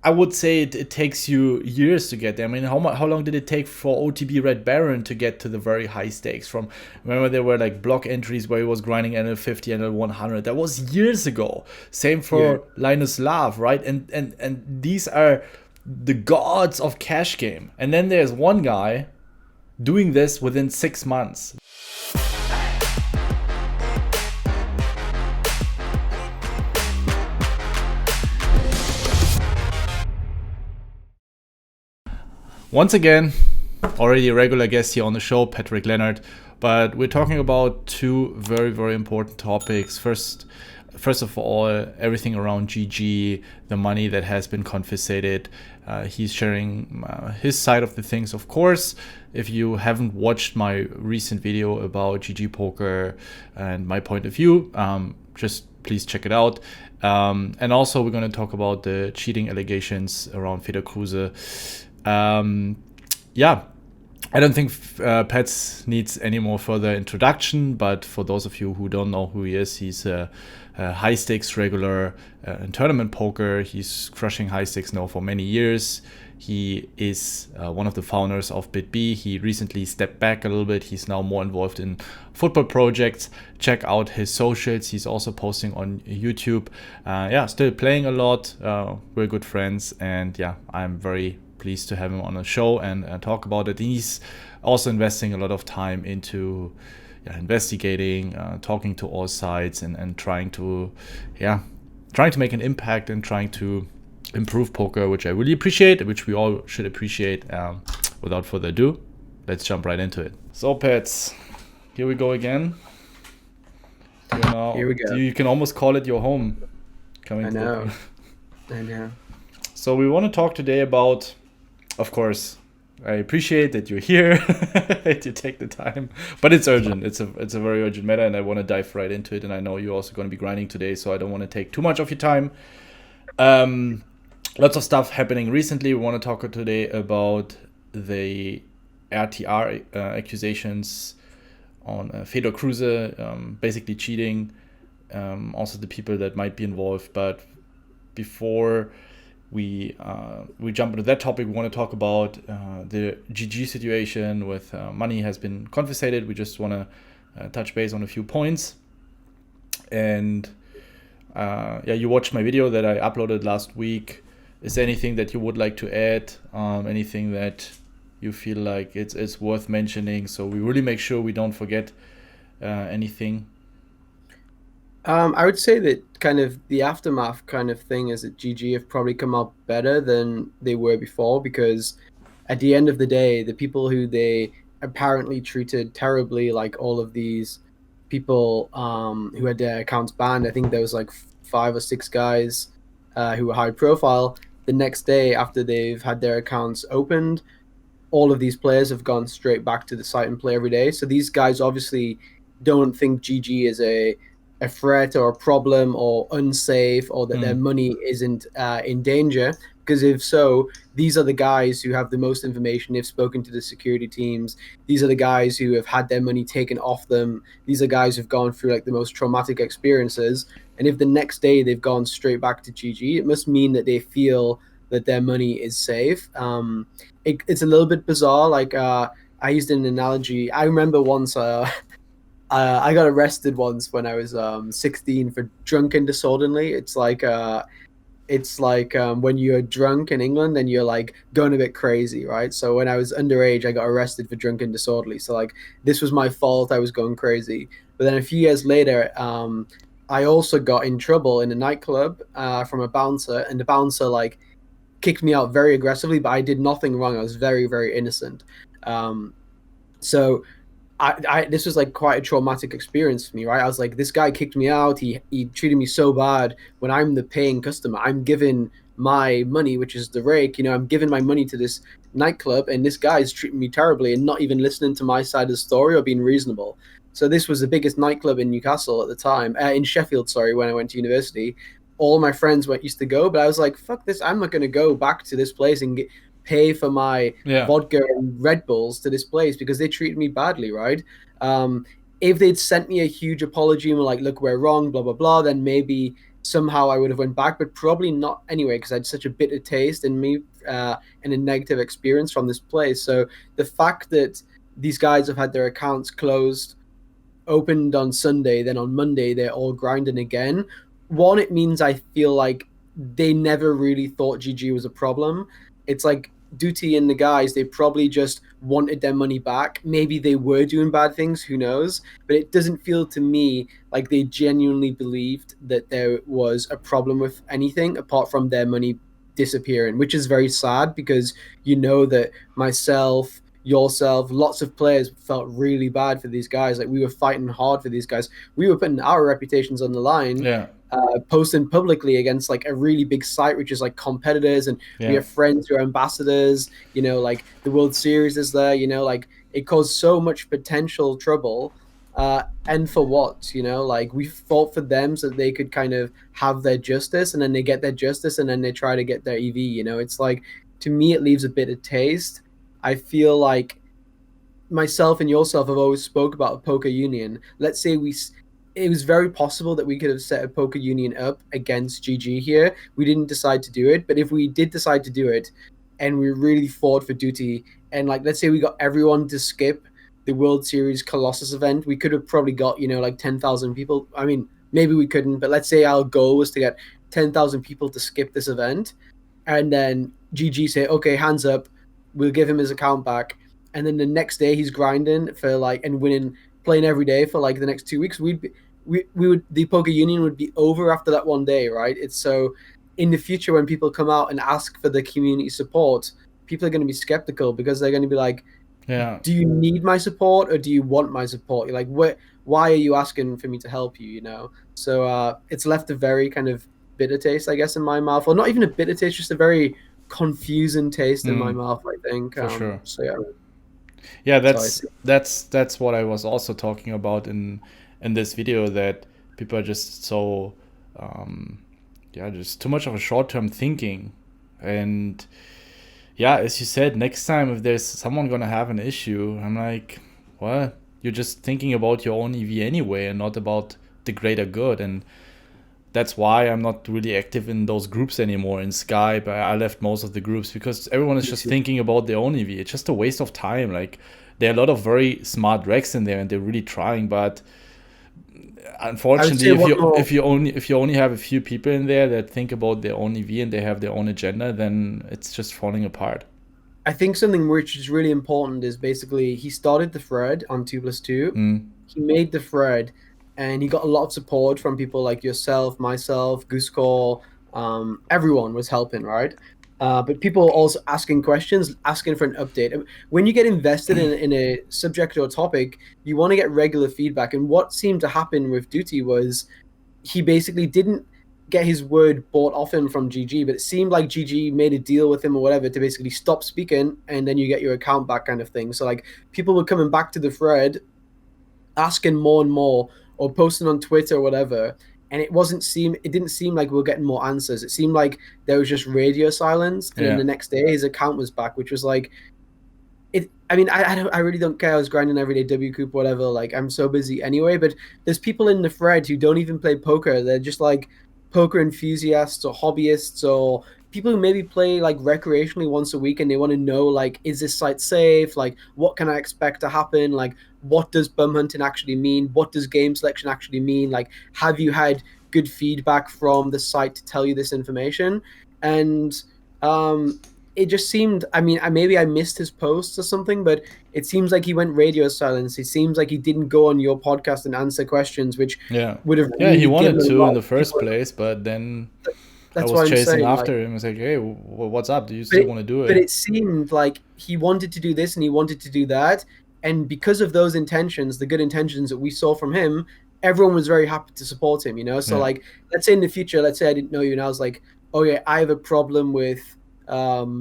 I would say it takes you years to get there. I mean, how long did it take for OTB Red Baron to get to the very high stakes? From, remember, there were like block entries where he was grinding NL50 and NL100. That was years ago. Same for Linus Lav, right? And these are the gods of cash game. And then there's one guy doing this within 6 months. Once again, already a regular guest here on the show, Patrick Leonard, but we're talking about two very, very important topics. First of all, everything around GG, the money that has been confiscated. He's sharing his side of the things, of course. If you haven't watched my recent video about GGpoker and my point of view, just please check it out. And also, we're going to talk about the cheating allegations around Fedor Kruse. I don't think Pets needs any more further introduction, but for those of you who don't know who he is, he's a high stakes regular in tournament poker. He's crushing high stakes now for many years. He is one of the founders of BitB. He recently stepped back a little bit. He's now more involved in football projects. Check out his socials. He's also posting on YouTube. Still playing a lot. We're good friends, and I'm very pleased to have him on the show and talk about it. He's also investing a lot of time into investigating, talking to all sides, and trying to make an impact and trying to improve poker, which I really appreciate, which we all should appreciate. Without further ado, let's jump right into it. So, Pets, here we go again. Here we go. You can almost call it your home. I know. So we want to talk today about, of course, I appreciate that you're here, that you take the time, but it's urgent. It's a very urgent matter, and I want to dive right into it. And I know you're also going to be grinding today, so I don't want to take too much of your time. Lots of stuff happening recently. We want to talk today about the RTR accusations on Fedor Kruse, basically cheating, also the people that might be involved. But before we jump into that topic, we want to talk about the GG situation with money has been confiscated. We just want to touch base on a few points. And you watched my video that I uploaded last week. Is there anything that you would like to add? Anything that you feel like it's worth mentioning, so we really make sure we don't forget anything? I would say that kind of the aftermath kind of thing is that GG have probably come out better than they were before, because at the end of the day, the people who they apparently treated terribly, like all of these people who had their accounts banned, I think there was like 5 or 6 guys who were high profile. The next day after they've had their accounts opened, all of these players have gone straight back to the site and play every day. So these guys obviously don't think GG is a threat or a problem or unsafe, or that their money isn't in danger, because if so, these are the guys who have the most information. They've spoken to the security teams. These are the guys who have had their money taken off them. These are guys who've gone through like the most traumatic experiences, and if the next day they've gone straight back to GG, it must mean that they feel that their money is safe. It's a little bit bizarre. Like I used an analogy. I remember once I got arrested once when I was 16 for drunk and disorderly. It's like when you're drunk in England and you're like going a bit crazy, right? So when I was underage, I got arrested for drunk and disorderly. So like this was my fault. I was going crazy. But then a few years later, I also got in trouble in a nightclub from a bouncer, and the bouncer like kicked me out very aggressively, but I did nothing wrong. I was very, very innocent. So this was like quite a traumatic experience for me, right? I was like, this guy kicked me out. He treated me so bad. When I'm the paying customer, I'm giving my money, which is the rake, I'm giving my money to this nightclub, and this guy is treating me terribly and not even listening to my side of the story or being reasonable. So this was the biggest nightclub in Newcastle at the time, in Sheffield, sorry, when I went to university. All my friends used to go, but I was like, fuck this. I'm not going to go back to this place and pay for my vodka and Red Bulls to this place because they treated me badly, right? If they'd sent me a huge apology and were like, look, we're wrong, blah, blah, blah, then maybe somehow I would have went back, but probably not anyway, because I had such a bitter taste in me and a negative experience from this place. So the fact that these guys have had their accounts closed, opened on Sunday, then on Monday they're all grinding again. One, it means I feel like they never really thought GG was a problem. It's like Duty and the guys, they probably just wanted their money back. Maybe they were doing bad things, who knows? But it doesn't feel to me like they genuinely believed that there was a problem with anything apart from their money disappearing, which is very sad, because you know that myself, yourself, lots of players felt really bad for these guys. Like, we were fighting hard for these guys. We were putting our reputations on the line. Yeah. Posting publicly against like a really big site, which is like competitors, and we have friends who are ambassadors, you know, like the World Series is there, you know, like it caused so much potential trouble. And for what, you know, like we fought for them so that they could kind of have their justice, and then they get their justice, and then they try to get their EV, you know. It's like, to me, it leaves a bit of taste. I feel like myself and yourself have always spoke about a poker union. Let's say it was very possible that we could have set a poker union up against GG here. We didn't decide to do it, but if we did decide to do it and we really fought for Duty, and like, let's say we got everyone to skip the World Series Colossus event, we could have probably got, you know, like 10,000 people. I mean, maybe we couldn't, but let's say our goal was to get 10,000 people to skip this event, and then GG say, okay, hands up, we'll give him his account back. And then the next day he's grinding for like, and winning, playing every day for like the next 2 weeks. The poker union would be over after that one day, right? It's so, in the future when people come out and ask for the community support, people are going to be skeptical, because they're going to be like, do you need my support, or do you want my support? You're like, why are you asking for me to help you, you know? So it's left a very kind of bitter taste, I guess, in my mouth. Or not even a bitter taste, just a very confusing taste in my mouth, I think. For sure. So yeah. Yeah, that's what I was also talking about in this video, that people are just so just too much of a short-term thinking. And yeah, as you said, next time if there's someone gonna have an issue, I'm like, what? You're just thinking about your own EV anyway, and not about the greater good. And that's why I'm not really active in those groups anymore in Skype. I left most of the groups because everyone is just thinking about their own EV. It's just a waste of time. Like, there are a lot of very smart recs in there, and they're really trying, but unfortunately, if you only have a few people in there that think about their own EV and they have their own agenda, then it's just falling apart. I think something which is really important is basically he started the thread on 2+2. He made the thread, and he got a lot of support from people like yourself, myself, Goosecore. Everyone was helping, right? But people also asking questions, asking for an update. When you get invested in a subject or topic, you want to get regular feedback. And what seemed to happen with Duty was he basically didn't get his word bought off him from GG, but it seemed like GG made a deal with him or whatever to basically stop speaking, and then you get your account back, kind of thing. So like, people were coming back to the thread, asking more and more, or posting on Twitter or whatever, and it didn't seem like we were getting more answers. It seemed like there was just radio silence, and then the next day his account was back, which was like, I really don't care. I was grinding every day, WCOOP, whatever. Like, I'm so busy anyway. But there's people in the thread who don't even play poker. They're just like poker enthusiasts or hobbyists, or people who maybe play like recreationally once a week, and they want to know, like, is this site safe? Like, what can I expect to happen? Like, what does bum hunting actually mean? What does game selection actually mean? Like, have you had good feedback from the site to tell you this information? And it just seemed, maybe I missed his posts or something, but it seems like he went radio silence. It seems like he didn't go on your podcast and answer questions, which would have really he wanted to in the first place, but then I was chasing after him. I was like, hey, what's up? Do you still want to do it? But it seemed like he wanted to do this and he wanted to do that. And because of those intentions, the good intentions that we saw from him, everyone was very happy to support him, you know? So like, let's say in the future, let's say I didn't know you and I was like, oh yeah, I have a problem with iPoker,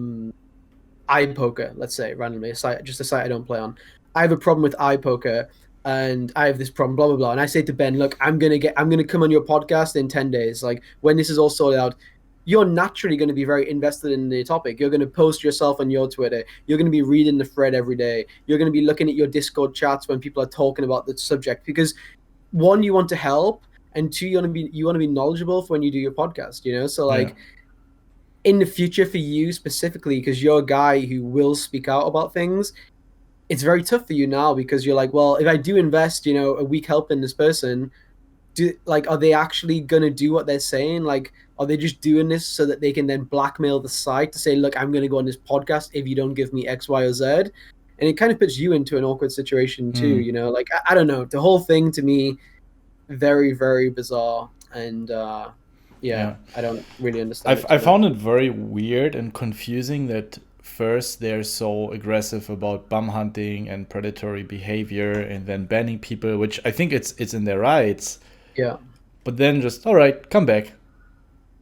let's say randomly, a site I don't play on. I have a problem with iPoker and I have this problem, blah, blah, blah. And I say to Ben, look, I'm going to come on your podcast in 10 days. Like, when this is all sorted out, you're naturally going to be very invested in the topic. You're going to post yourself on your Twitter. You're going to be reading the thread every day. You're going to be looking at your Discord chats when people are talking about the subject, because one, you want to help, and two, you want to be knowledgeable for when you do your podcast, you know. So like in the future for you specifically, because you're a guy who will speak out about things, it's very tough for you now because you're like, well, if I do invest, you know, a week helping this person, are they actually gonna do what they're saying? Like, are they just doing this so that they can then blackmail the site to say, look, I'm gonna go on this podcast if you don't give me X, Y, or Z? And it kind of puts you into an awkward situation too, you know. Like, I don't know, the whole thing to me, very, very bizarre, and I don't really understand. I found it very weird and confusing that first they're so aggressive about bum hunting and predatory behavior, and then banning people, which I think it's in their rights. Yeah. But then just, all right, come back.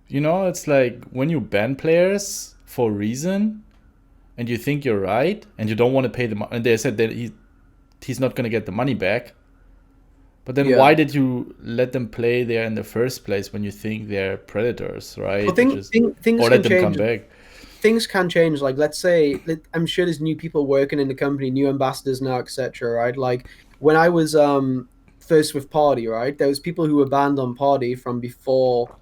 You know, it's like when you ban players for a reason and you think you're right and you don't want to pay the money, and they said that he's not going to get the money back. But then why did you let them play there in the first place when you think they're predators, right? Well, things or let them change. come back. Things can change. Like, let's say, I'm sure there's new people working in the company, new ambassadors now, etc. Right? Like when I was first with Party, right? There was people who were banned on Party from before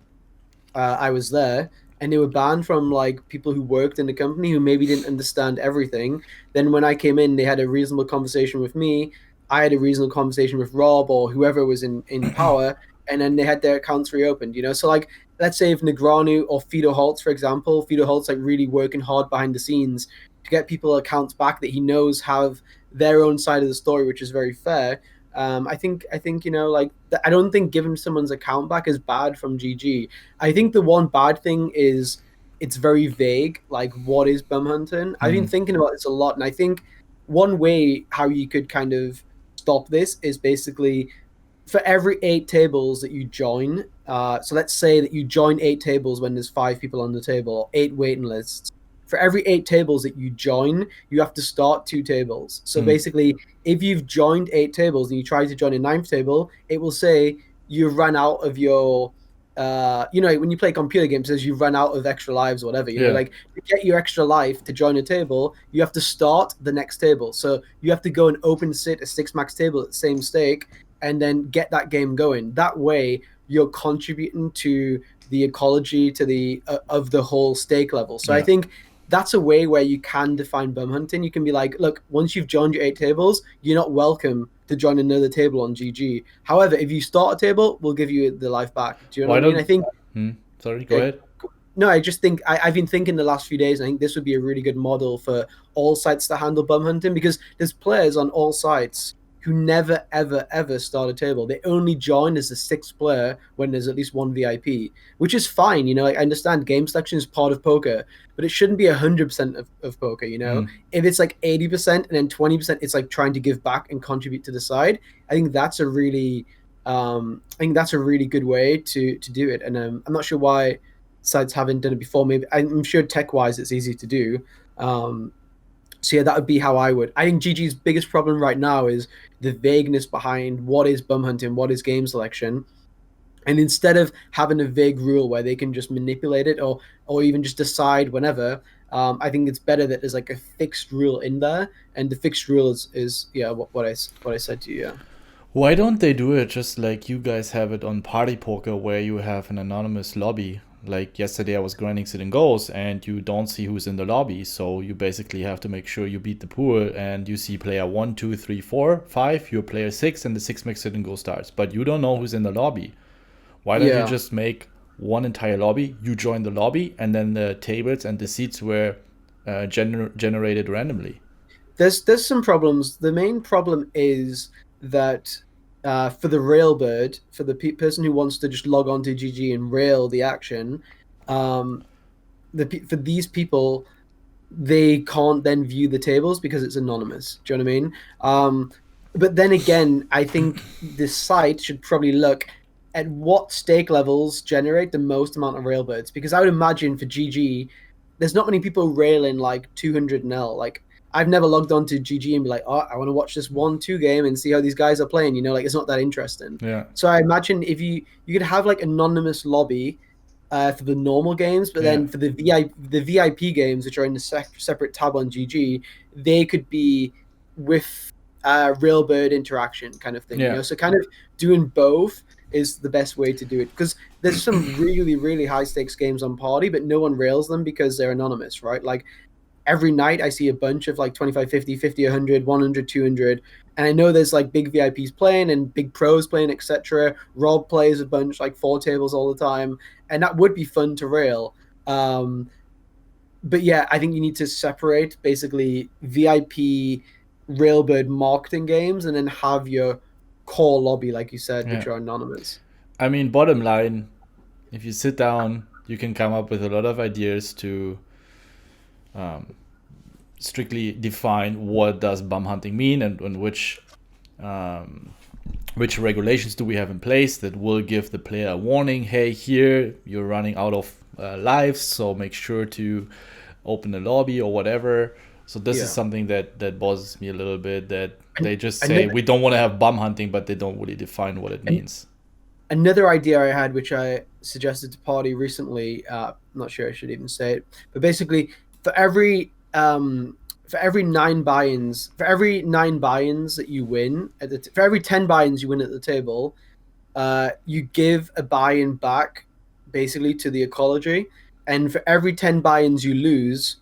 I was there, and they were banned from like people who worked in the company who maybe didn't understand everything. Then when I came in, they had a reasonable conversation with me. I had a reasonable conversation with Rob or whoever was in power, and then they had their accounts reopened, you know? So like, let's say if Negreanu or Fedor Holtz, for example, Fedor Holtz like really working hard behind the scenes to get people accounts back that he knows have their own side of the story, which is very fair. I think you know, like, I don't think giving someone's account back is bad from GG. I think the one bad thing is it's very vague. Like, what is bum hunting? I've been thinking about this a lot, and I think one way how you could kind of stop this is basically for every 8 tables that you join. So let's say that you join 8 tables when there's 5 people on the table, or 8 waiting lists. For every 8 tables that you join, you have to start 2 tables. So basically, if you've joined 8 tables and you try to join a 9th table, it will say you've run out of your, you know, when you play computer games, it says you've run out of extra lives or whatever. You know, like to get your extra life to join a table, you have to start the next table. So you have to go and open sit a 6 max table at the same stake and then get that game going. That way, you're contributing to the ecology, to the of the whole stake level. So I think that's a way where you can define bum hunting. You can be like, look, once you've joined your 8 tables, you're not welcome to join another table on GG. However, if you start a table, we'll give you the life back. Do you know what I mean? I think. Sorry, go ahead. No, I just think I've been thinking the last few days. I think this would be a really good model for all sites to handle bum hunting, because there's players on all sites who never, ever, ever start a table. They only join as the 6th player when there's at least one VIP, which is fine. You know, like, I understand game selection is part of poker, but it shouldn't be 100% of poker, you know? If it's like 80% and then 20%, it's like trying to give back and contribute to the side. I think that's a really, good way to do it. And I'm not sure why sites haven't done it before. Maybe I'm sure tech-wise it's easy to do. So yeah, that would be how I would. I think GG's biggest problem right now is the vagueness behind what is bum hunting, what is game selection. And instead of having a vague rule where they can just manipulate it or even just decide whenever, I think it's better that there's like a fixed rule in there. And the fixed rule is what I said to you. Yeah. Why don't they do it just like you guys have it on Party Poker, where you have an anonymous lobby? Like yesterday I was grinding sit and goes, and you don't see who's in the lobby, so you basically have to make sure you beat the pool, and you see player 1, 2, 3, 4, 5, you're player 6, and the 6 max sit and go starts, but you don't know who's in the lobby. Why don't you just make one entire lobby, you join the lobby, and then the tables and the seats were generated randomly? There's some problems. The main problem is that for the railbird, for the person who wants to just log on to GG and rail the action, for these people, they can't then view the tables because it's anonymous. Do you know what I mean? But then again, I think the site should probably look at what stake levels generate the most amount of railbirds, because I would imagine for GG, there's not many people railing like 200 NL. Like, I've never logged on to GG and be like, oh, I want to watch this 1-2 game and see how these guys are playing. You know, like, it's not that interesting. Yeah. So I imagine if you could have like anonymous lobby for the normal games, but then for the VIP games, which are in the separate tab on GG, they could be with railbird interaction kind of thing. You know, so kind of doing both. is the best way to do it, because there's some really, really high stakes games on Party, but no one rails them because they're anonymous, right? Like every night I see a bunch of like 25, 50, 50, 100, 100, 200. And I know there's like big VIPs playing and big pros playing, etc. Rob plays a bunch, like 4 tables all the time. And that would be fun to rail. But yeah, I think you need to separate basically VIP Railbird marketing games and then have your core lobby, like you said, which are anonymous. I mean, bottom line, if you sit down, you can come up with a lot of ideas to strictly define what does bum hunting mean and which regulations do we have in place that will give the player a warning. Hey, here you're running out of lives, so make sure to open the lobby or whatever. So this is something that bothers me a little bit, that they just say we don't want to have bum hunting, but they don't really define what it means. Another idea I had, which I suggested to Party recently, I'm not sure I should even say it, but basically for every 9 buy-ins, for every 9 buy-ins that you win, for every 10 buy-ins you win at the table, you give a buy-in back basically to the ecology, and for every 10 buy-ins you lose,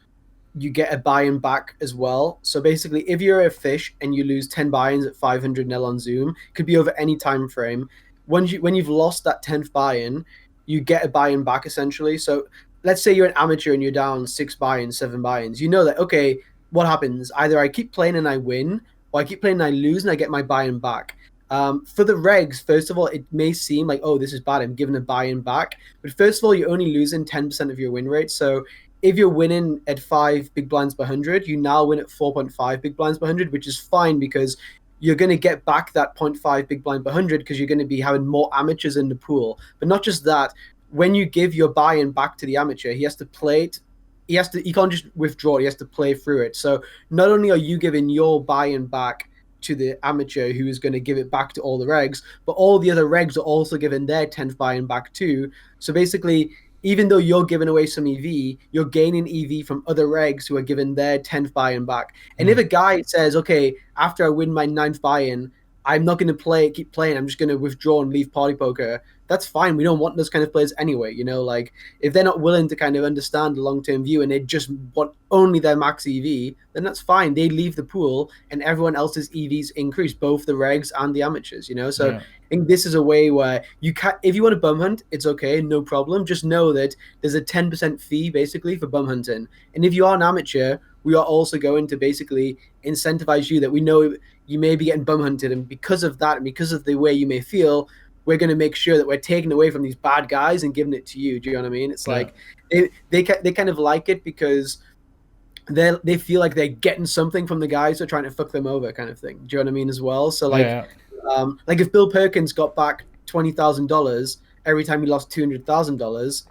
you get a buy-in back as well. So basically, if you're a fish and you lose 10 buy-ins at 500 nil on Zoom, could be over any time frame. When you've lost that 10th buy-in, you get a buy-in back essentially. So let's say you're an amateur and you're down 6 buy-ins, 7 buy-ins. You know that, okay, what happens? Either I keep playing and I win, or I keep playing and I lose and I get my buy-in back. For the regs, first of all, it may seem like, oh, this is bad, I'm giving a buy-in back. But first of all, you're only losing 10% of your win rate. So if you're winning at 5 big blinds per 100, you now win at 4.5 big blinds per 100, which is fine because you're going to get back that 0.5 big blind per 100 because you're going to be having more amateurs in the pool. But not just that, when you give your buy-in back to the amateur, he has to play it. He can't just withdraw, he has to play through it. So not only are you giving your buy-in back to the amateur who is going to give it back to all the regs, but all the other regs are also giving their 10th buy-in back too. So basically, even though you're giving away some EV, you're gaining EV from other regs who are giving their 10th buy-in back. And if a guy says, okay, after I win my 9th buy-in, I'm not going to keep playing, I'm just going to withdraw and leave Party Poker, that's fine. We don't want those kind of players anyway. You know, like if they're not willing to kind of understand the long-term view and they just want only their max EV, then that's fine. They leave the pool and everyone else's EVs increase, both the regs and the amateurs, you know? So I think this is a way where you can, if you want to bum hunt, it's okay, no problem. Just know that there's a 10% fee basically for bum hunting. And if you are an amateur, we are also going to basically incentivize you that we know you may be getting bum hunted. And because of that, and because of the way you may feel, we're going to make sure that we're taking away from these bad guys and giving it to you. Do you know what I mean? It's like they kind of like it because they feel like they're getting something from the guys who are trying to fuck them over, kind of thing. Do you know what I mean as well? So like, like if Bill Perkins got back $20,000 every time he lost $200,000,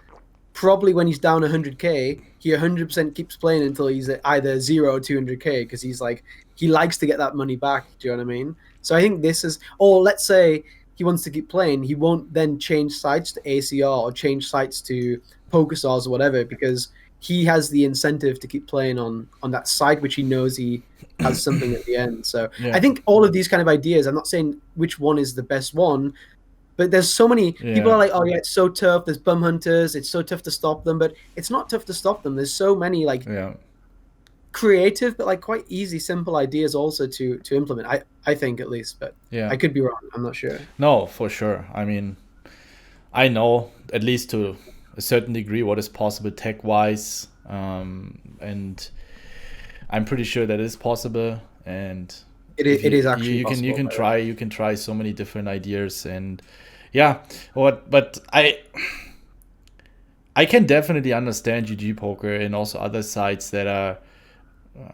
probably when he's down 100K, he 100% keeps playing until he's at either 0 or 200K because he's like, he likes to get that money back. Do you know what I mean? So I think this is, or let's say he wants to keep playing, he won't then change sites to ACR or change sites to PokerStars or whatever because he has the incentive to keep playing on that site, which he knows he has something at the end. So I think all of these kind of ideas, I'm not saying which one is the best one, but there's so many people are like, oh yeah, it's so tough. There's bum hunters. It's so tough to stop them, but it's not tough to stop them. There's so many like creative, but like quite easy, simple ideas also to implement. I think at least, but I could be wrong. I'm not sure. No, for sure. I mean, I know at least to a certain degree what is possible tech-wise, and I'm pretty sure that is possible. And it is actually you can try so many different ideas, and but I can definitely understand GGpoker and also other sites that are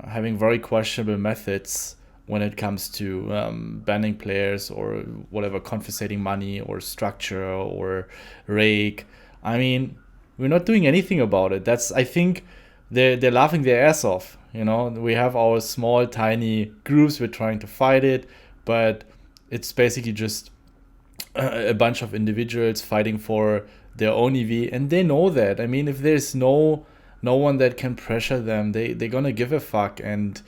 having very questionable methods when it comes to banning players or whatever, confiscating money or structure or rake. I mean, we're not doing anything about it. I think they're laughing their ass off. You know, we have our small, tiny groups. We're trying to fight it, but it's basically just a bunch of individuals fighting for their own EV, and they know that. I mean, if there's no one that can pressure them, they're gonna give a fuck. And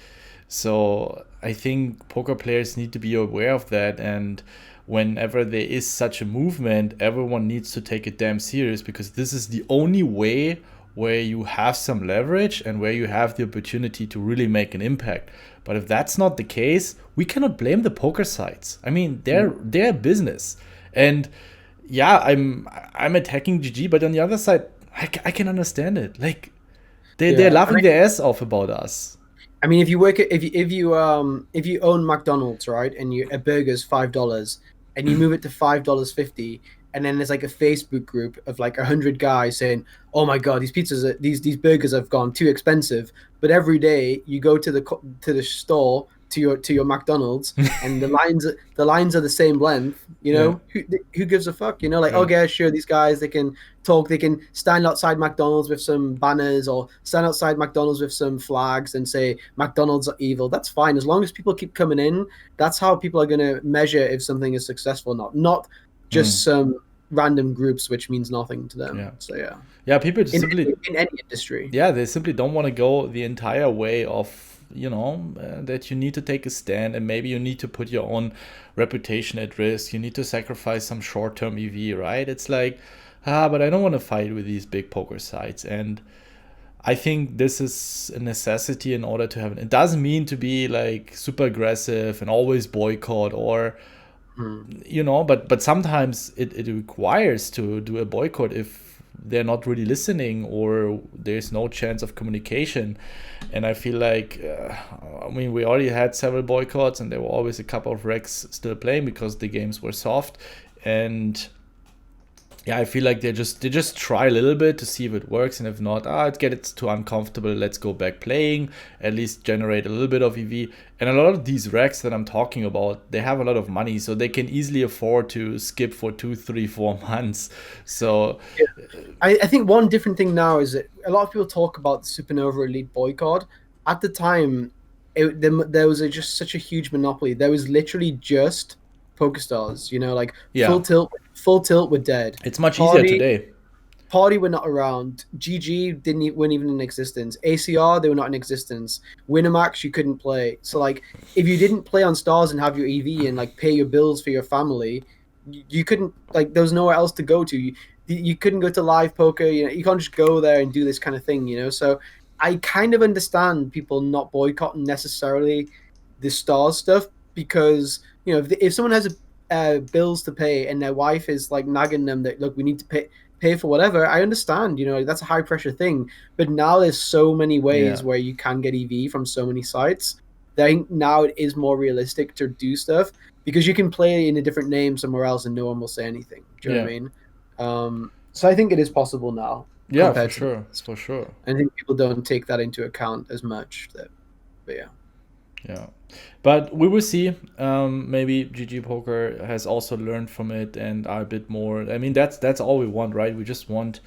so I think poker players need to be aware of that. And whenever there is such a movement, everyone needs to take it damn serious, because this is the only way where you have some leverage and where you have the opportunity to really make an impact. But if that's not the case, we cannot blame the poker sites. I mean, they're business. And yeah, I'm attacking GG, but on the other side, I can understand it. Like, they're laughing their ass off about us. I mean, if you own McDonald's, right, and a burger's $5, and you move it to $5.50, and then there's like a Facebook group of like 100 guys saying, "Oh my God, these burgers have gone too expensive." But every day you go to the store, to your McDonald's, and the lines are the same length. You know, who gives a fuck? You know, like, okay, sure, these guys, they can talk, they can stand outside McDonald's with some banners, or stand outside McDonald's with some flags and say McDonald's are evil. That's fine, as long as people keep coming in. That's how people are going to measure if something is successful or not just some random groups, which means nothing to them. So people simply in any industry, they simply don't want to go the entire way of, that you need to take a stand, and maybe you need to put your own reputation at risk. You need to sacrifice some short-term EV, right? It's like, but I don't want to fight with these big poker sites. And I think this is a necessity in order to have it. It doesn't mean to be like super aggressive and always boycott, or but sometimes it requires to do a boycott if they're not really listening, or there's no chance of communication. And I feel like, we already had several boycotts, and there were always a couple of wrecks still playing because the games were soft. And I feel like they just try a little bit to see if it works, and if not, it gets too uncomfortable, let's go back playing, at least generate a little bit of EV. And a lot of these racks that I'm talking about, they have a lot of money, so they can easily afford to skip for 2, 3, 4 months. So I think one different thing now is that a lot of people talk about the Supernova Elite boycott. At the time, there was just such a huge monopoly. There was literally just PokerStars, like Full Tilt were dead. It's much easier today. Party were not around. GG weren't even in existence. ACR, they were not in existence. Winamax, you couldn't play. So like, if you didn't play on Stars and have your EV and like pay your bills for your family, you couldn't, like, there was nowhere else to go to. You couldn't go to live poker. You can't just go there and do this kind of thing. So I kind of understand people not boycotting necessarily the Stars stuff, because if someone has bills to pay and their wife is like nagging them that, look, we need to pay for whatever, I understand, that's a high pressure thing. But now there's so many ways where you can get EV from so many sites that I think now it is more realistic to do stuff, because you can play in a different name somewhere else and no one will say anything. Do you know what I mean? So I think it is possible now. For sure. I think people don't take that into account as much. But we will see. Maybe GG Poker has also learned from it and are a bit more. I mean, that's all we want, right? We just want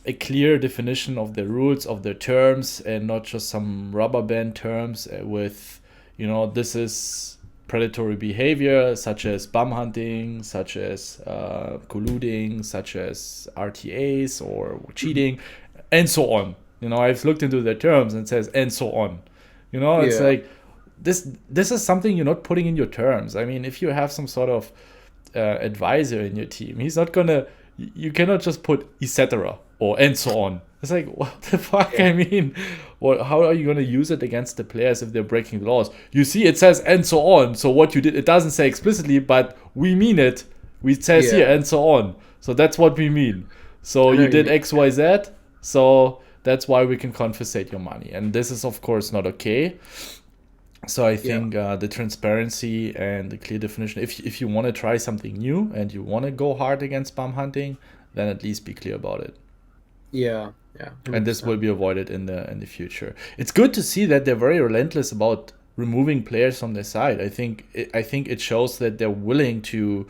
a clear definition of the rules, of the terms, and not just some rubber band terms with, this is predatory behavior, such as bum hunting, such as colluding, such as RTAs or cheating, and so on. I've looked into the terms and it says and so on. It's like, this is something you're not putting in your terms. I mean, if you have some sort of advisor in your team, he's not gonna. You cannot just put etc. or and so on. It's like, what the fuck? I mean, how are you gonna use it against the players if they're breaking the laws? You see, it says and so on. So what you did, it doesn't say explicitly, but we mean it. It says here and so on. So that's what we mean. So you did X, Y, Z. So that's why we can confiscate your money. And this is, of course, not okay. So I think the transparency and the clear definition, if you want to try something new and you want to go hard against bum hunting, then at least be clear about it. Yeah. 100%. And this will be avoided in the future. It's good to see that they're very relentless about removing players from their side. I think it shows that they're willing to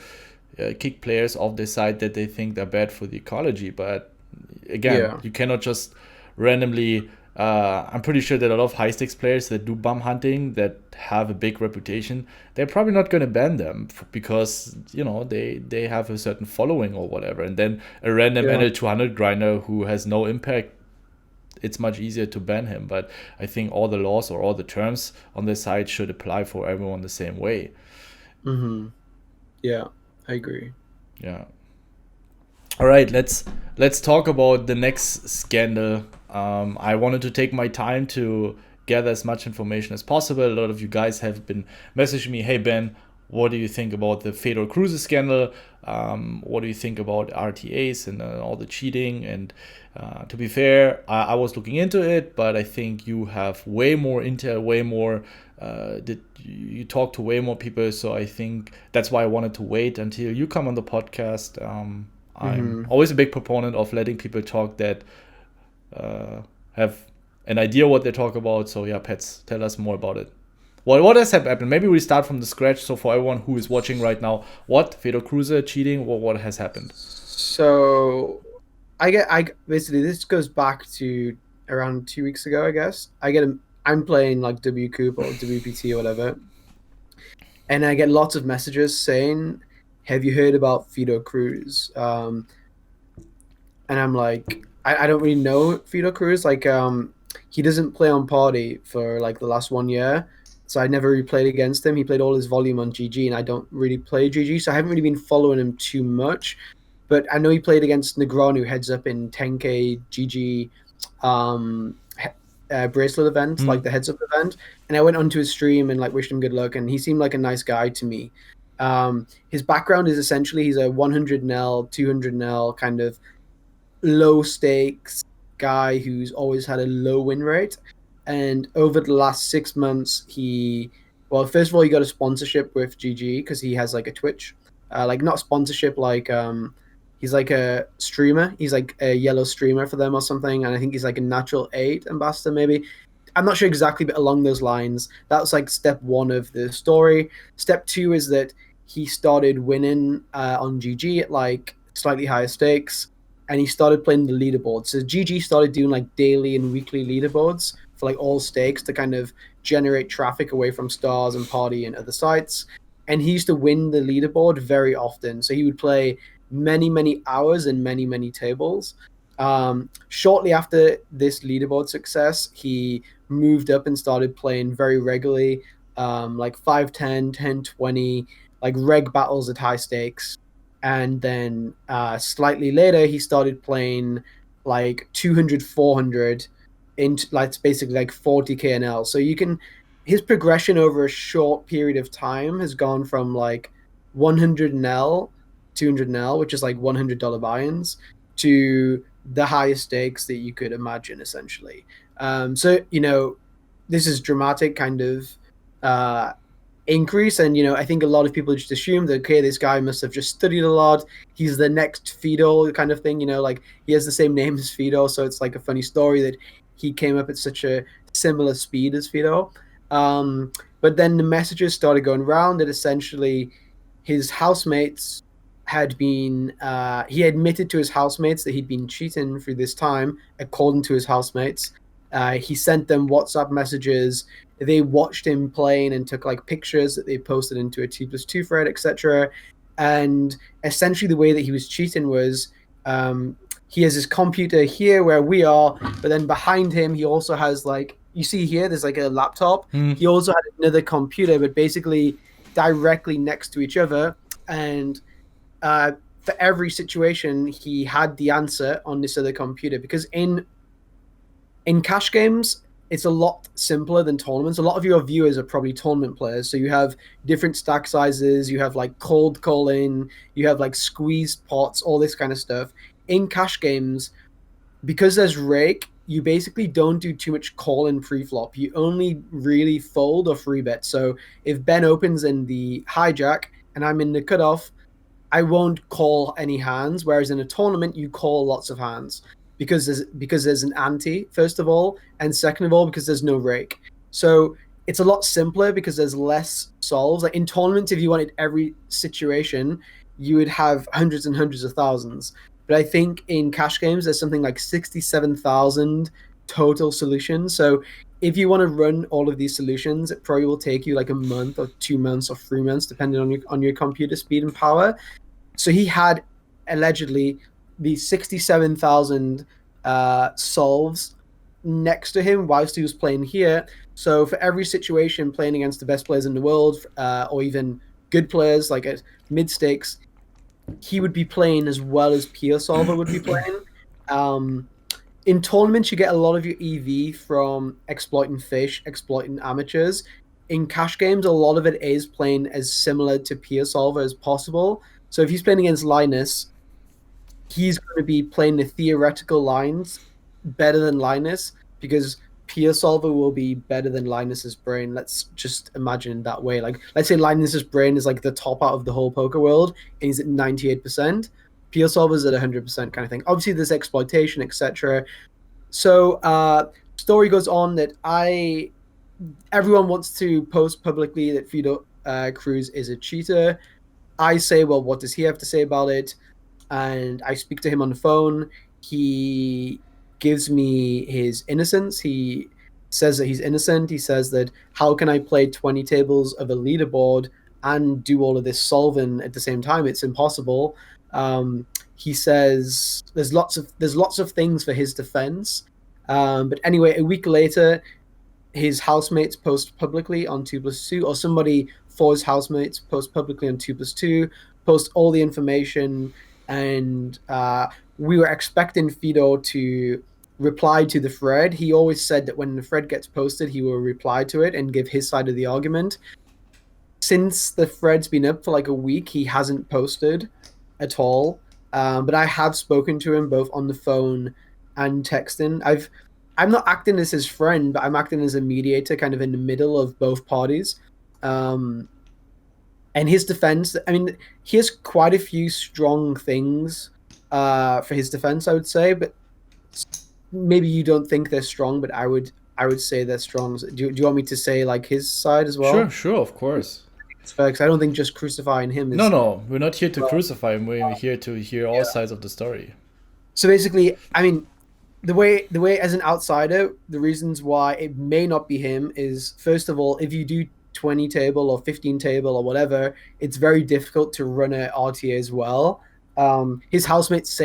kick players off their side that they think they're bad for the ecology. But again, you cannot just randomly. I'm pretty sure that a lot of high stakes players that do bum hunting that have a big reputation, they're probably not going to ban them because they have a certain following or whatever. And then a random NL200 grinder who has no impact, it's much easier to ban him. But I think all the laws or all the terms on the site should apply for everyone the same way. Mm-hmm. Yeah, I agree. Yeah. All right, let's talk about the next scandal. I wanted to take my time to gather as much information as possible. A lot of you guys have been messaging me, "Hey Ben, what do you think about the Fedor Kruse scandal? What do you think about RTAs and all the cheating?" And to be fair, I was looking into it, but I think you have way more intel, way more. Did you talk to way more people? So I think that's why I wanted to wait until you come on the podcast. I'm always a big proponent of letting people talk that have an idea what they talk about. So yeah, Pets, tell us more about it. What has happened? Maybe we start from the scratch. So for everyone who is watching right now, what Fedor Kruse cheating? What has happened? So I basically, this goes back to around 2 weeks ago, I guess. I'm playing like WCOOP or WPT or whatever, and I get lots of messages saying, "Have you heard about Fedor Kruse?" And I'm like, I don't really know Fedor Kruse. Like, he doesn't play on Party for like the last 1 year, so I never really played against him. He played all his volume on GG, and I don't really play GG, so I haven't really been following him too much. But I know he played against Negron, who heads up in 10K GG bracelet event, like the heads up event. And I went onto his stream and like wished him good luck, and he seemed like a nice guy to me. His background is essentially he's a 100 nel, 200 nel kind of low stakes guy who's always had a low win rate. And over the last 6 months, well, first of all, he got a sponsorship with GG because he has like a Twitch, like not sponsorship, like he's like a streamer. He's like a yellow streamer for them or something. And I think he's like a natural 8 ambassador, maybe. I'm not sure exactly, but along those lines, that was like step 1 of the story. Step 2 is that he started winning on GG at like slightly higher stakes, and he started playing the leaderboard. So GG started doing like daily and weekly leaderboards for like all stakes to kind of generate traffic away from Stars and Party and other sites. And he used to win the leaderboard very often. So he would play many, many hours and many, many tables. Shortly after this leaderboard success, he moved up and started playing very regularly, like 5-10, 10-20, like reg battles at high stakes. And then slightly later, he started playing like 200, 400 into like basically like 40 KNL. So his progression over a short period of time has gone from like 100 NL, 200 NL, which is like $100 buy-ins, to the highest stakes that you could imagine, essentially. So, this is dramatic kind of increase. And, I think a lot of people just assume that, okay, this guy must have just studied a lot. He's the next Fedor kind of thing, like he has the same name as Fedor. So it's like a funny story that he came up at such a similar speed as Fedor. But then the messages started going around that essentially his housemates had been, he admitted to his housemates that he'd been cheating through this time, according to his housemates. He sent them WhatsApp messages. They watched him playing and took like pictures that they posted into a 2+2 thread, etc. And essentially the way that he was cheating was, he has his computer here where we are, but then behind him, he also has like, you see here, there's like a laptop. He also had another computer, but basically directly next to each other. And for every situation, he had the answer on this other computer, because in cash games, it's a lot simpler than tournaments. A lot of your viewers are probably tournament players. So you have different stack sizes, you have like cold calling, you have like squeezed pots, all this kind of stuff. In cash games, because there's rake, you basically don't do too much call in pre-flop. You only really fold or free bet. So if Ben opens in the hijack and I'm in the cutoff, I won't call any hands. Whereas in a tournament, you call lots of hands because there's an ante, first of all, and second of all, because there's no rake. So it's a lot simpler because there's less solves. Like in tournaments, if you wanted every situation, you would have hundreds and hundreds of thousands. But I think in cash games, there's something like 67,000 total solutions. So if you want to run all of these solutions, it probably will take you like a month or 2 months or 3 months, depending on your computer speed and power. So he had allegedly these 67,000 solves next to him whilst he was playing here. So for every situation playing against the best players in the world, or even good players like at Midstakes, he would be playing as well as Pure Solver would be playing. In tournaments, you get a lot of your EV from exploiting fish, exploiting amateurs. In cash games, a lot of it is playing as similar to Pure Solver as possible. So if he's playing against Linus, he's going to be playing the theoretical lines better than Linus because Pure Solver will be better than Linus's brain. Let's just imagine that way. Like, let's say Linus's brain is like the top out of the whole poker world, and he's at 98%. Pure Solver's at 100% kind of thing. Obviously, there's exploitation, etc. So, story goes on that everyone wants to post publicly that Fedor Kruse is a cheater. I say, well, what does he have to say about it? And I speak to him on the phone. He gives me his innocence. He says that he's innocent. He says that how can I play 20 tables of a leaderboard and do all of this solving at the same time? It's impossible. He says there's lots of things for his defense. But anyway, a week later, his housemates post publicly on 2+2, or somebody for his housemates post publicly on 2+2, post all the information, and we were expecting Fedor to reply to the thread. He always said that when the thread gets posted, he will reply to it and give his side of the argument. Since the thread's been up for like a week, he hasn't posted at all. But I have spoken to him both on the phone and texting. I'm not acting as his friend, but I'm acting as a mediator, kind of in the middle of both parties. And his defense, I mean, he has quite a few strong things for his defense, I would say, but maybe you don't think they're strong, but I would say they're strong. Do you want me to say like his side as well? Sure, of course. It's fair, because I don't think just crucifying him is... No, we're not here to crucify him. We're here to hear all sides of the story. So basically, I mean, the way as an outsider, the reasons why it may not be him is, first of all, if you do 20 table or 15 table or whatever, it's very difficult to run a RTA as well. His housemates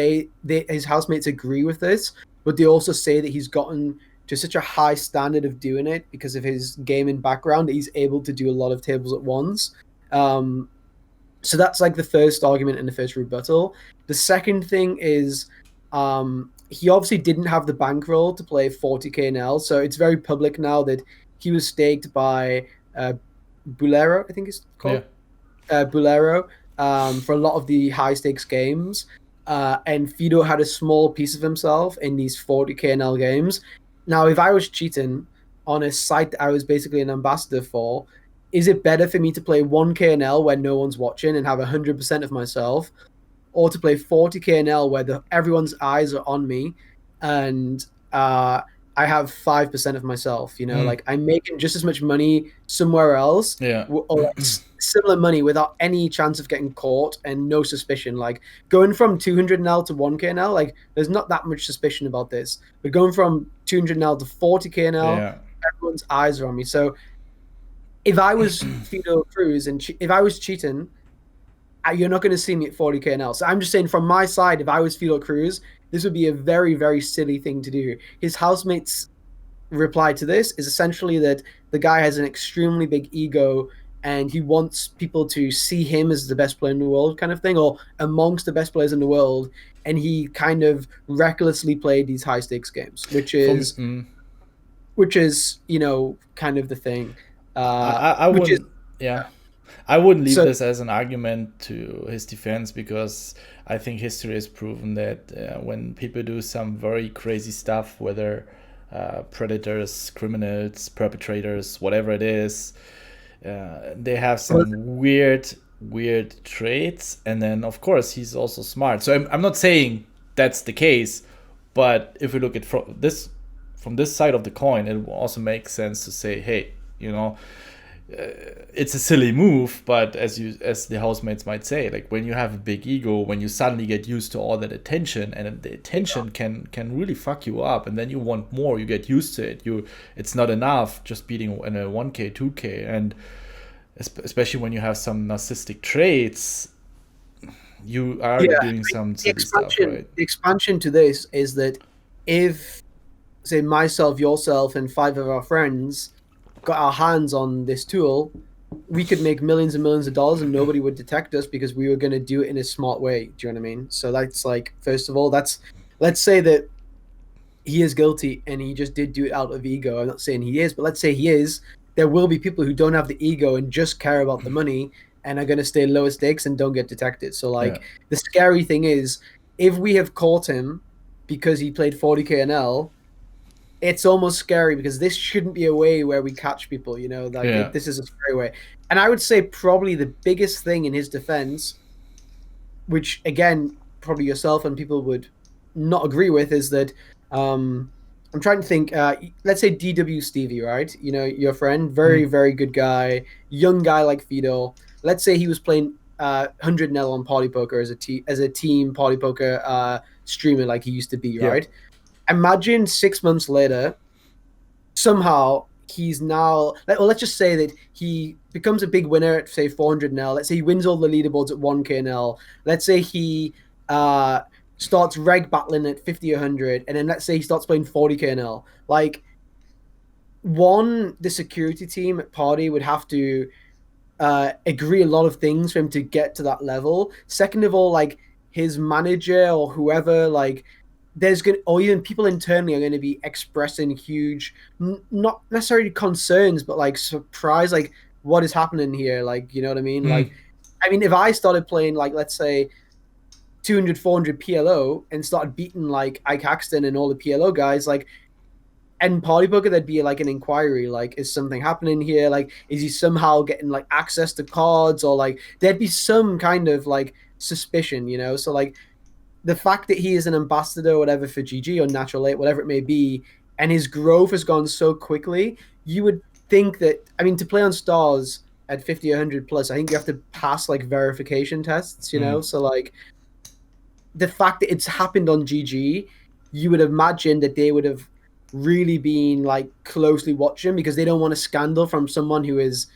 agree with this, but they also say that he's gotten to such a high standard of doing it because of his gaming background that he's able to do a lot of tables at once. So that's like the first argument and the first rebuttal. The second thing is he obviously didn't have the bankroll to play 40k in L, so it's very public now that he was staked by Buhlero, I think it's called. Yeah. Buhlero, for a lot of the high stakes games. And Fedor had a small piece of himself in these 40k NL games. Now, if I was cheating on a site that I was basically an ambassador for, is it better for me to play 1k NL where no one's watching and have 100% of myself, or to play 40k NL where everyone's eyes are on me and I have 5% of myself? You know, like I'm making just as much money somewhere else, or like similar money without any chance of getting caught and no suspicion. Like going from 200 NL to 1k NL, like there's not that much suspicion about this. But going from 200 NL to 40k NL, everyone's eyes are on me. So if I was Fedor Kruse and if I was cheating, you're not going to see me at 40k NL. So I'm just saying, from my side, if I was Fedor Kruse, this would be a very, very silly thing to do. His housemates' reply to this is essentially that the guy has an extremely big ego and he wants people to see him as the best player in the world, kind of thing, or amongst the best players in the world. And he kind of recklessly played these high stakes games, which is, you know, kind of the thing. I wouldn't leave this as an argument to his defense, because I think history has proven that when people do some very crazy stuff, whether predators, criminals, perpetrators, whatever it is, they have some weird traits. And then, of course, he's also smart. So I'm not saying that's the case, but if we look at from this side of the coin, it also makes sense to say, hey, you know, it's a silly move, but as the housemates might say, like when you have a big ego, when you suddenly get used to all that attention, and the attention can really fuck you up, and then you want more, you get used to it. It's not enough just beating in a 1k, 2k, and especially when you have some narcissistic traits, you are doing some silly stuff, right? The expansion to this is that if, say, myself, yourself, and 5 of our friends got our hands on this tool, we could make millions and millions of dollars and nobody would detect us because we were going to do it in a smart way. Do you know what I mean? So that's like, first of all, let's say that he is guilty and he just did do it out of ego. I'm not saying he is, but let's say he is. There will be people who don't have the ego and just care about the money and are going to stay lower stakes and don't get detected. So like the scary thing is, if we have caught him because he played 40k NL, it's almost scary because this shouldn't be a way where we catch people, you know, like this is a scary way. And I would say probably the biggest thing in his defense, which again, probably yourself and people would not agree with, is that I'm trying to think, let's say DW Stevie, right? You know, your friend, very, very good guy, young guy like Fedor. Let's say he was playing 100 Nell on Party Poker as a team Party Poker streamer like he used to be, right? Imagine 6 months later, somehow he's now, well, let's just say that he becomes a big winner at, say, 400 Nell. Let's say he wins all the leaderboards at 1k Nell. Let's say he starts reg battling at 50 or 100, and then let's say he starts playing 40k Nell. Like, one, the security team at Party would have to agree a lot of things for him to get to that level. Second of all, like, his manager or whoever, like, there's going to, or even people internally are going to be expressing huge, not necessarily concerns, but like surprise, like what is happening here? Like, you know what I mean? Like, I mean, if I started playing like, let's say 200, 400 PLO and started beating like Ike Haxton and all the PLO guys, like, and Party Poker, there'd be like an inquiry, like, is something happening here? Like, is he somehow getting like access to cards, or like there'd be some kind of like suspicion, you know? So like, the fact that he is an ambassador or whatever for GG or Natural 8, whatever it may be, and his growth has gone so quickly, you would think that, I mean, to play on Stars at 50 or 100 plus, I think you have to pass like verification tests, you know? So like, the fact that it's happened on GG, you would imagine that they would have really been like closely watching, because they don't want a scandal from someone who is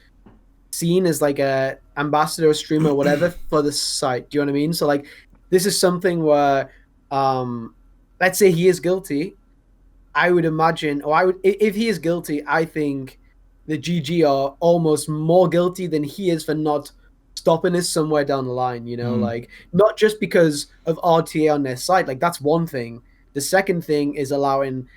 seen as like a ambassador or streamer or whatever for the site. Do you know what I mean? So like, this is something where, let's say he is guilty, I would imagine, or I would, if he is guilty, I think the GG are almost more guilty than he is for not stopping us somewhere down the line, you know, like, not just because of RTA on their site, like, that's one thing. The second thing is allowing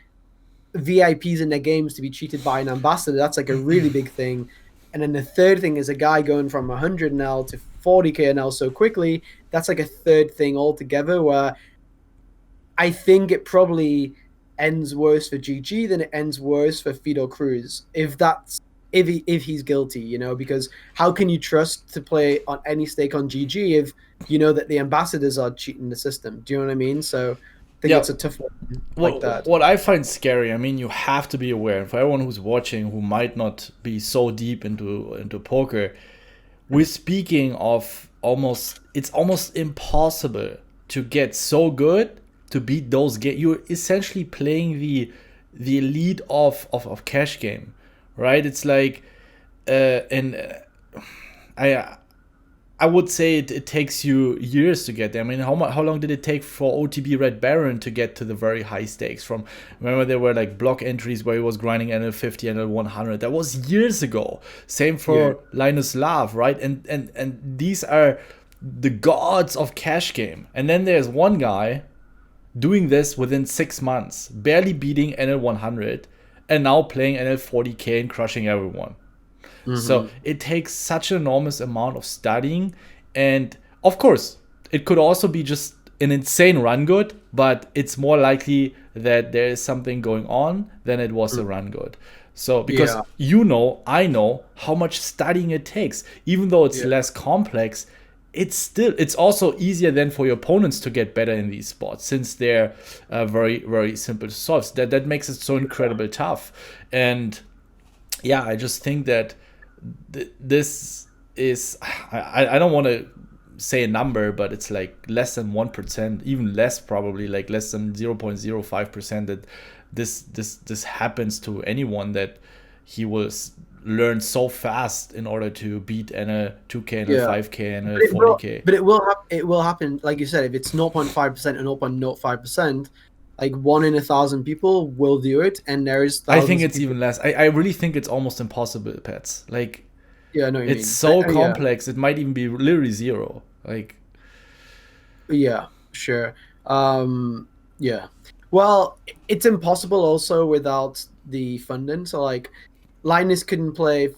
VIPs in their games to be cheated by an ambassador. That's like a really big thing. And then the third thing is a guy going from 100 NL to 40k NL so quickly. That's like a third thing altogether, where I think it probably ends worse for GG than it ends worse for Fedor Kruse, if he's guilty, you know, because how can you trust to play on any stake on GG if you know that the ambassadors are cheating the system? Do you know what I mean? So I think it's a tough one like that. What I find scary, I mean, you have to be aware, for everyone who's watching who might not be so deep into poker, we're speaking of it's almost impossible to get so good to beat those games. You're essentially playing the elite of cash game, right? It's like, I would say it takes you years to get there. I mean, how long did it take for OTB Red Baron to get to the very high stakes? From, remember, there were like block entries where he was grinding NL 50, NL 100. That was years ago. Same for Linus Lav, right? And these are the gods of cash game. And then there's one guy doing this within 6 months, barely beating NL 100, and now playing NL 40k and crushing everyone. So it takes such an enormous amount of studying, and of course it could also be just an insane run good, but it's more likely that there is something going on than it was a run good. So because I know how much studying it takes, even though it's less complex, it's also easier than for your opponents to get better in these spots, since they're very, very simple to solve. That makes it so incredibly tough. And yeah, I just think that this is, I don't want to say a number, but it's like less than 1%, even less, probably like less than 0.05%, that this happens to anyone, that he will learn so fast in order to beat a 2k and a 5k and a 40k. But it will happen, like you said, if it's 0.5% and 0.05%, like 1 in 1,000 people will do it, and there's I think it's even less. I really think it's almost impossible, Pets. Like, Yeah, I know what you It's mean. so complex. It might even be literally zero. Like, yeah, sure. Yeah. Well, it's impossible also without the funding. So like, Linus couldn't play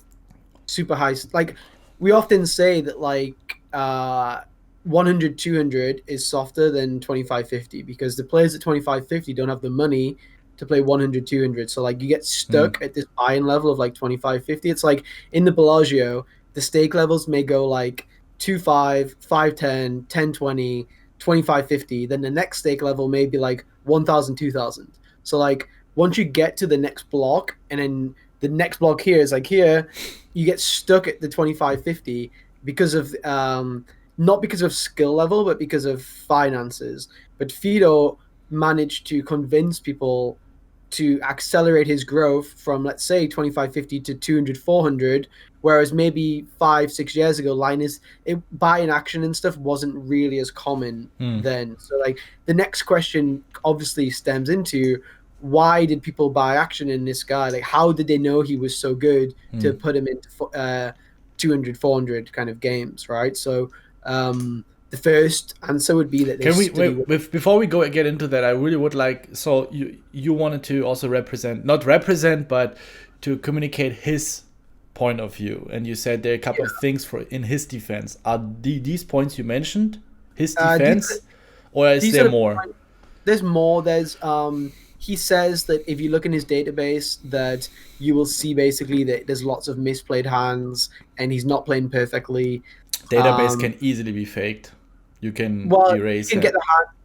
super high. Like, we often say that like 100 200 is softer than 2550 because the players at 2550 don't have the money to play 100 200. So like, you get stuck at this buy-in level of like 2550. It's like in the Bellagio, the stake levels may go like 2-5, 5-10, 10-20, 2550. Then the next stake level may be like 1000, 2000. So like, once you get to the next block, and then the next block here is like here, you get stuck at the 2550 because of not because of skill level, but because of finances. But Fedor managed to convince people to accelerate his growth from, let's say, 2550 to 200 400, whereas maybe 5-6 years ago, Linus buying action and stuff wasn't really as common then. So like, the next question obviously stems into, why did people buy action in this guy? Like, how did they know he was so good to put him into 200 400 kind of games, right? So the first answer would be that they can we wait, before we get into that, I really would like, so you wanted to also not represent but to communicate his point of view, and you said there are a couple of things in his defense. Are these points you mentioned his defense, or is there more? There's more. There's he says that if you look in his database, that you will see basically that there's lots of misplayed hands and he's not playing perfectly. Database can easily be faked. You can erase it.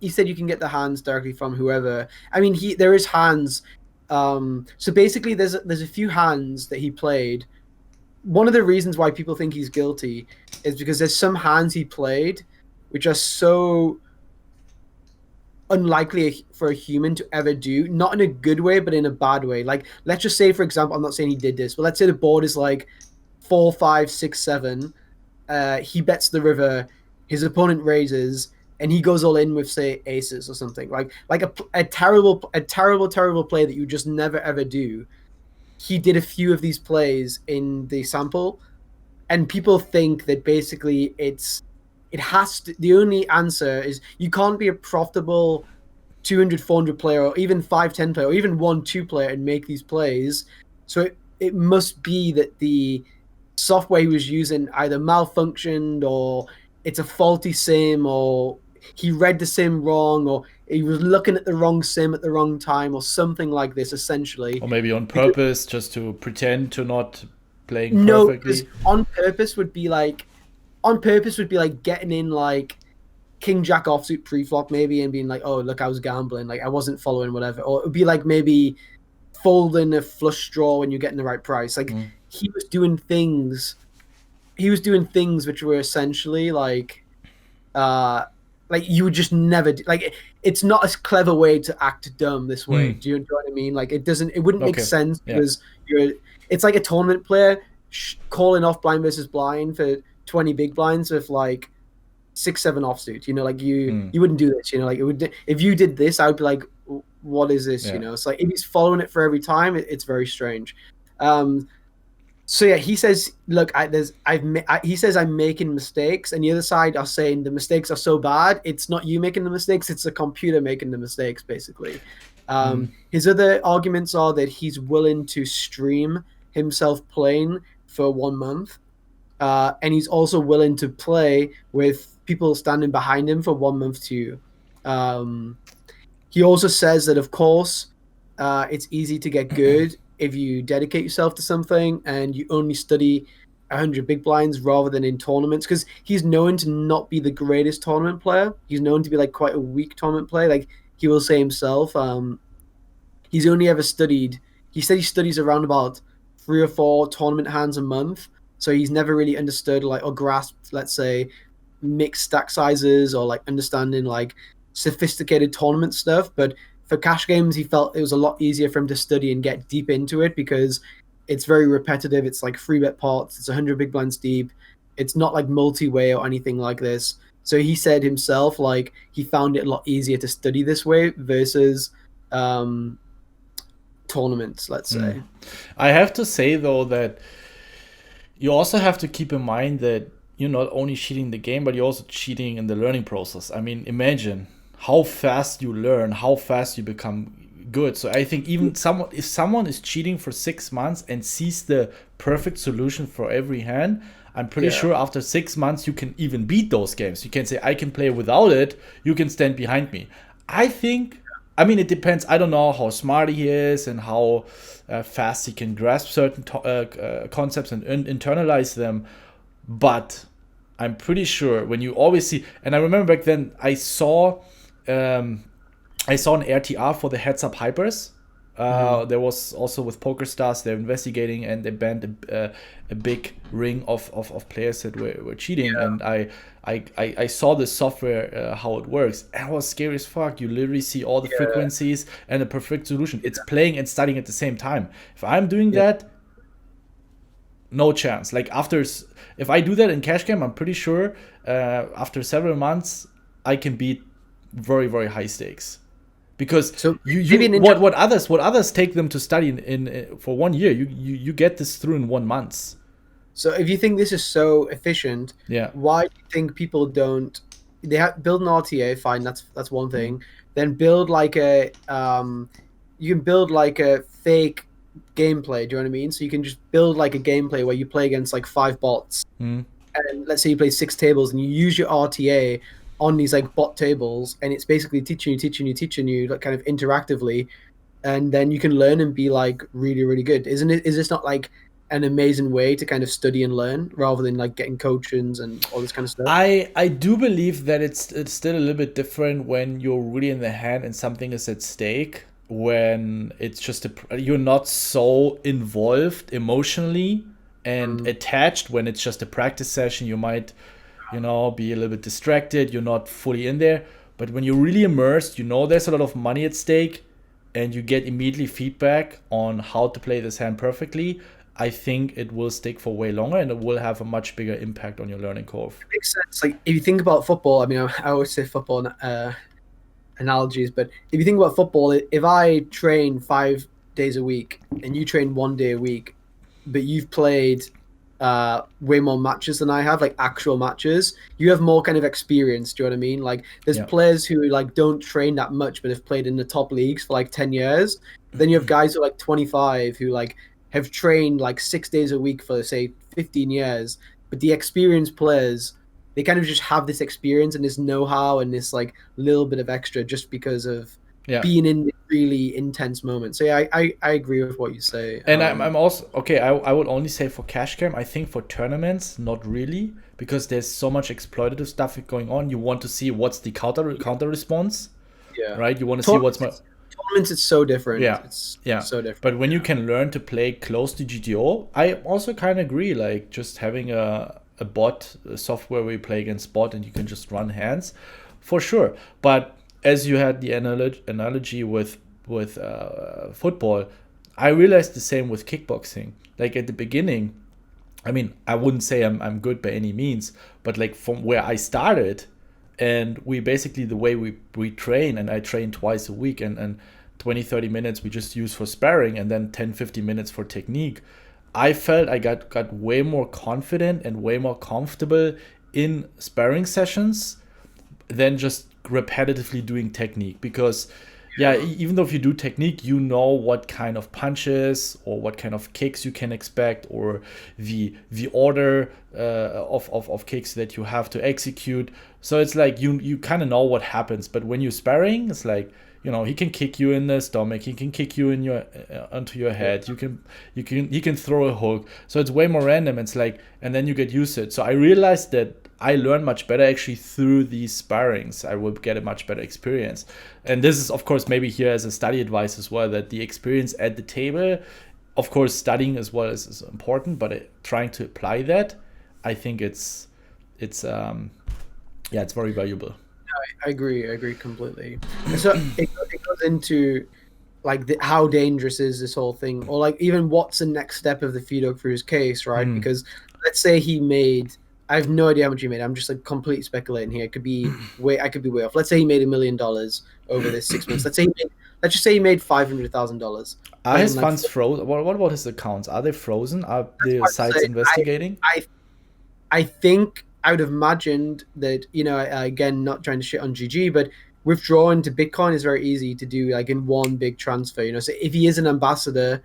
He said you can get the hands directly from whoever. I mean, there is hands. So basically, there's a few hands that he played. One of the reasons why people think he's guilty is because there's some hands he played which are so unlikely for a human to ever do, not in a good way, but in a bad way. Like, let's just say, for example, I'm not saying he did this, but let's say the board is like 4, 5, 6, 7. He bets the river, his opponent raises, and he goes all in with, say, aces or something. Like a terrible play that you just never ever do. He did a few of these plays in the sample, and people think that basically the only answer is you can't be a profitable 200 400 player or even 5-10 player or even 1-2 player and make these plays. So it must be that the software he was using either malfunctioned, or it's a faulty sim, or he read the sim wrong, or he was looking at the wrong sim at the wrong time, or something like this, essentially. Or maybe on purpose, just to pretend to not playing perfectly. No, because on purpose would be like getting in like king jack offsuit pre-flop maybe and being like, oh look, I was gambling, like I wasn't following whatever. Or it would be like maybe folding a flush draw when you're getting the right price. Like he was doing things which were essentially like you would just never do. Like, it's not a clever way to act dumb this way. Do you know what I mean? Like, it wouldn't make sense because it's like a tournament player calling off blind versus blind for 20 big blinds with like 6-7 offsuit. You know, like you wouldn't do this. You know, like if you did this, I would be like, what is this? You know, it's like if he's following it for every time, it's very strange. So yeah, he says, look, he says I'm making mistakes, and the other side are saying the mistakes are so bad, it's not you making the mistakes, it's the computer making the mistakes, basically. His other arguments are that he's willing to stream himself playing for 1 month, and he's also willing to play with people standing behind him for 1 month too. He also says that, of course, it's easy to get good if you dedicate yourself to something and you only study 100 big blinds rather than in tournaments, because he's known to not be the greatest tournament player. He's known to be like quite a weak tournament player. Like he will say himself, he's only ever studied, he said he studies around about 3 or 4 tournament hands a month. So he's never really understood like or grasped, let's say, mixed stack sizes or like understanding like sophisticated tournament stuff. But for cash games, he felt it was a lot easier for him to study and get deep into it because it's very repetitive. It's like 3-bet pots. It's 100 big blinds deep. It's not like multi-way or anything like this. So he said himself, like, he found it a lot easier to study this way versus tournaments, let's say. I have to say, though, that You also have to keep in mind that you're not only cheating the game, but you're also cheating in the learning process. I mean, imagine how fast you learn, how fast you become good. So I think even if someone is cheating for 6 months and sees the perfect solution for every hand, I'm pretty sure after 6 months you can even beat those games. You can say, I can play without it, you can stand behind me. I think, I mean, it depends. I don't know how smart he is and how fast he can grasp certain concepts and internalize them. But I'm pretty sure when you always see, and I remember back then I saw an RTR for the heads up hypers. There was also with PokerStars, they're investigating and they banned a big ring of players that were cheating. And I saw the software, how it works, and it was scary as fuck. You literally see all the frequencies and the perfect solution. It's playing and studying at the same time. If I'm doing that, no chance. Like if I do that in cash game, I'm pretty sure after several months I can beat very, very high stakes. Because what others take them to study in for 1 year, you get this through in 1 month. So if you think this is so efficient, why do you think people don't? Build an RTA, fine, that's one thing. Then build like you can build like a fake gameplay. Do you know what I mean? So you can just build like a gameplay where you play against like 5 bots, and let's say you play 6 tables, and you use your RTA on these like bot tables, and it's basically teaching you like kind of interactively, and then you can learn and be like really, really good. Is this not like an amazing way to kind of study and learn rather than like getting coachings and all this kind of stuff? I do believe that it's still a little bit different when you're really in the hand and something is at stake, when it's just you're not so involved emotionally and attached. When it's just a practice session, you might be a little bit distracted, you're not fully in there. But when you're really immersed, there's a lot of money at stake and you get immediately feedback on how to play this hand perfectly, I think it will stick for way longer and it will have a much bigger impact on your learning curve. It makes sense. Like if you think about football, I mean, I always say football analogies, but if you think about football, if I train 5 days a week and you train 1 day a week, but you've played way more matches than I have, like actual matches, you have more kind of experience. Do you know what I mean? Like there's players who like don't train that much but have played in the top leagues for like 10 years. Then you have guys who are like 25 who like have trained like 6 days a week for say 15 years. But the experienced players, they kind of just have this experience and this know-how and this like little bit of extra just because of being in really intense moments. So I agree with what you say. And I'm also okay. I would only say for cash game. I think for tournaments, not really, because there's so much exploitative stuff going on. You want to see what's the counter response. Right. You want to see what's tournaments. It's so different. It's so different. But when you can learn to play close to GTO, I also kind of agree. Like just having a bot software where you play against bot and you can just run hands, for sure. But as you had the analogy with football, I realized the same with kickboxing. Like at the beginning, I mean, I wouldn't say I'm good by any means, but like from where I started, and we basically the way we train, and I train twice a week, and 20-30 minutes we just use for sparring, and then 10-15 minutes for technique. I felt I got way more confident and way more comfortable in sparring sessions than just repetitively doing technique, because even though if you do technique, you know what kind of punches or what kind of kicks you can expect, or the order of kicks that you have to execute. So it's like you kind of know what happens. But when you're sparring, it's like, he can kick you in the stomach, he can kick you in your onto your head, he can throw a hook. So it's way more random. It's like, and then you get used to it. So I realized that I learn much better actually through these sparrings. I will get a much better experience. And this is, of course, maybe here as a study advice as well, that the experience at the table, of course, studying as well is important, but trying to apply that, I think it's very valuable. I agree completely. So it goes into like how dangerous is this whole thing, or like even what's the next step of the Fedor Kruse case, right? Because let's say he made I have no idea how much he made. I'm just like completely speculating here. I could be way off. Let's say he made $1 million over this 6 months. Let's just say he made $500,000. Are his funds frozen? What about his accounts? Are they frozen? Are the sites investigating? I think I would have imagined that, again, not trying to shit on GG, but withdrawing to Bitcoin is very easy to do, like in one big transfer. So if he is an ambassador,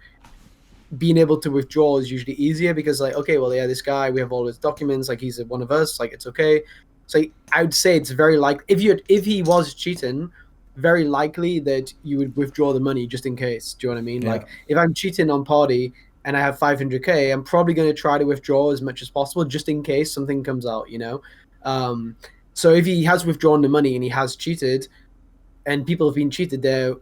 being able to withdraw is usually easier because, like, okay, well, yeah, this guy, we have all his documents, like he's one of us, like it's okay. So I would say it's very likely if he was cheating, very likely that you would withdraw the money just in case. Do you know what I mean? Yeah. Like if I'm cheating on party and I have 500K, I'm probably going to try to withdraw as much as possible just in case something comes out. So if he has withdrawn the money and he has cheated, and people have been cheated, they're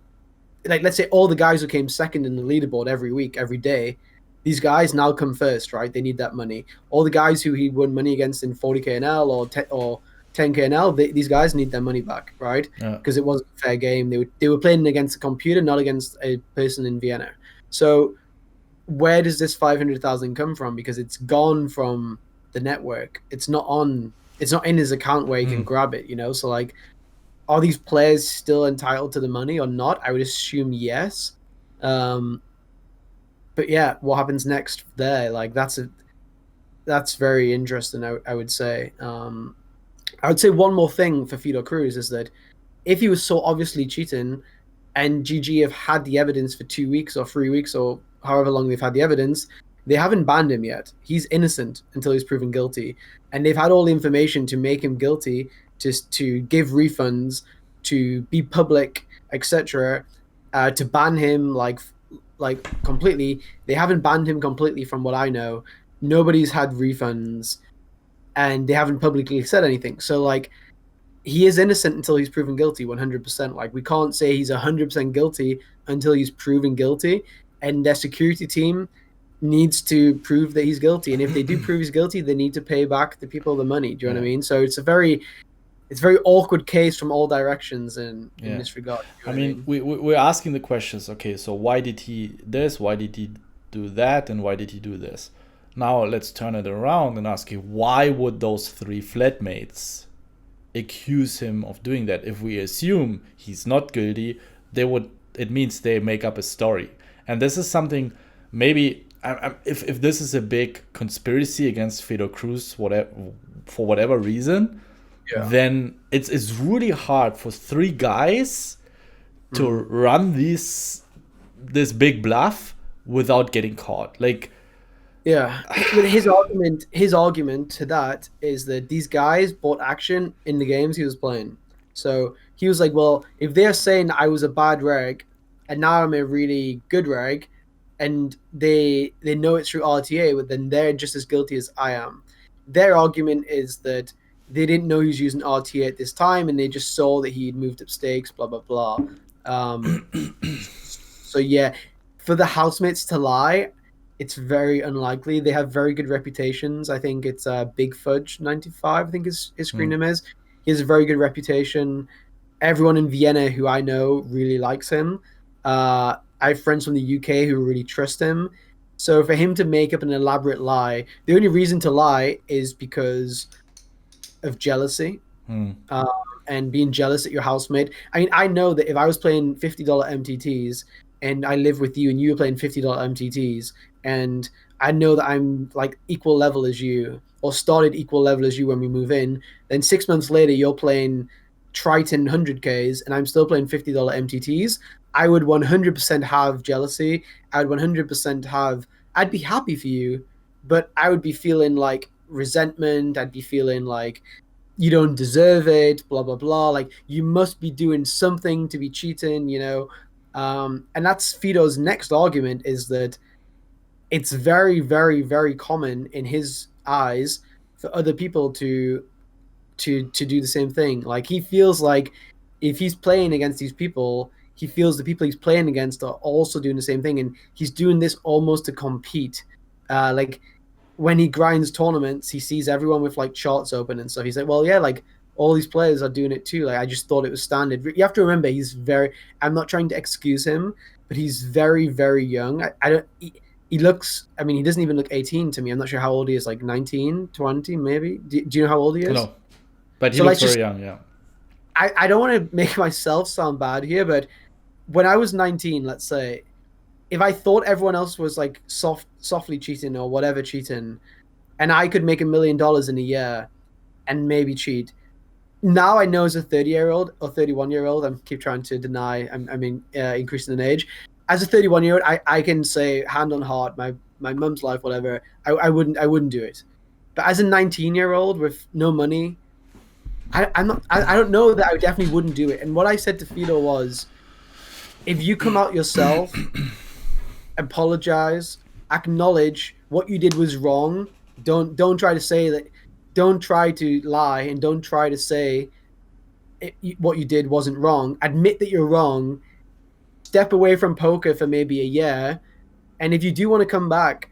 like, let's say all the guys who came second in the leaderboard every week, every day, these guys now come first, right? They need that money. All the guys who he won money against in 40K NL or 10K NL, these guys need their money back, right? Because it wasn't a fair game. They were playing against a computer, not against a person in Vienna. So where does this 500,000 come from? Because it's gone from the network. It's not in his account where he can grab it, So like, are these players still entitled to the money or not? I would assume yes. But yeah, what happens next there? Like that's very interesting. I would say. I would say one more thing for Fedor Kruse is that if he was so obviously cheating, and GG have had the evidence for 2 weeks or 3 weeks or however long they've had the evidence, they haven't banned him yet. He's innocent until he's proven guilty, and they've had all the information to make him guilty, just to give refunds, to be public, etc. To ban him like completely. They haven't banned him completely, from what I know. Nobody's had refunds, and they haven't publicly said anything. So like, he is innocent until he's proven guilty, 100%. Like, we can't say he's 100% guilty until he's proven guilty, and their security team needs to prove that he's guilty. And if they do prove he's guilty, they need to pay back the people the money. Do you know what I mean? So it's a very awkward case from all directions in this regard. I mean, we're asking the questions. Okay, so why did he this? Why did he do that? And why did he do this? Now let's turn it around and ask you, why would those 3 flatmates accuse him of doing that? If we assume he's not guilty, it means they make up a story. And this is something, maybe if this is a big conspiracy against Fedor Kruse, for whatever reason, then it's really hard for 3 guys to run this big bluff without getting caught. Like, yeah, his argument to that is that these guys bought action in the games he was playing. So he was like, well, if they're saying I was a bad reg and now I'm a really good reg, and they know it's through RTA, but then they're just as guilty as I am. Their argument is that they didn't know he was using RTA at this time, and they just saw that he'd moved up stakes, blah, blah, blah. So yeah, for the housemates to lie, it's very unlikely. They have very good reputations. I think it's Big Fudge 95, I think his screen name is. He has a very good reputation. Everyone in Vienna who I know really likes him. I have friends from the UK who really trust him. So for him to make up an elaborate lie, the only reason to lie is because of jealousy. And being jealous at your housemate. I mean, I know that if I was playing $50 MTTs and I live with you and you were playing $50 MTTs, and I know that I'm like equal level as you, or started equal level as you when we move in, then 6 months later you're playing Triton 100Ks and I'm still playing $50 MTTs, I would 100% have jealousy. I would 100% I'd be happy for you, but I would be feeling like resentment. I'd be feeling like you don't deserve it, blah, blah, blah. Like, you must be doing something to be cheating, And that's Fedor's next argument, is that it's very, very, very common in his eyes for other people to do the same thing. Like, he feels like if he's playing against these people, he feels the people he's playing against are also doing the same thing, and he's doing this almost to compete. Like, when he grinds tournaments, he sees everyone with like charts open and stuff. He's like, well, yeah, like all these players are doing it too. Like, I just thought it was standard. You have to remember, I'm not trying to excuse him, but he's very, very young. he looks, I mean, he doesn't even look 18 to me. I'm not sure how old he is, like 19, 20 maybe. Do you know how old he is? No, but he So looks let's very just, young. Yeah. I don't want to make myself sound bad here, but when I was 19, let's say, if I thought everyone else was like softly cheating or whatever cheating, and I could make $1 million in a year and maybe cheat, now I know as a 30-year-old or 31-year-old, I keep trying to deny, increasing in age. As a 31-year-old, I can say hand on heart, my mum's life, whatever, I wouldn't do it. But as a 19-year-old with no money, I don't know that I definitely wouldn't do it. And what I said to Fedor was, if you come out yourself, apologize, acknowledge what you did was wrong. Don't try to say that. Don't try to lie, and don't try to say what you did wasn't wrong. Admit that you're wrong. Step away from poker for maybe a year, and if you do want to come back,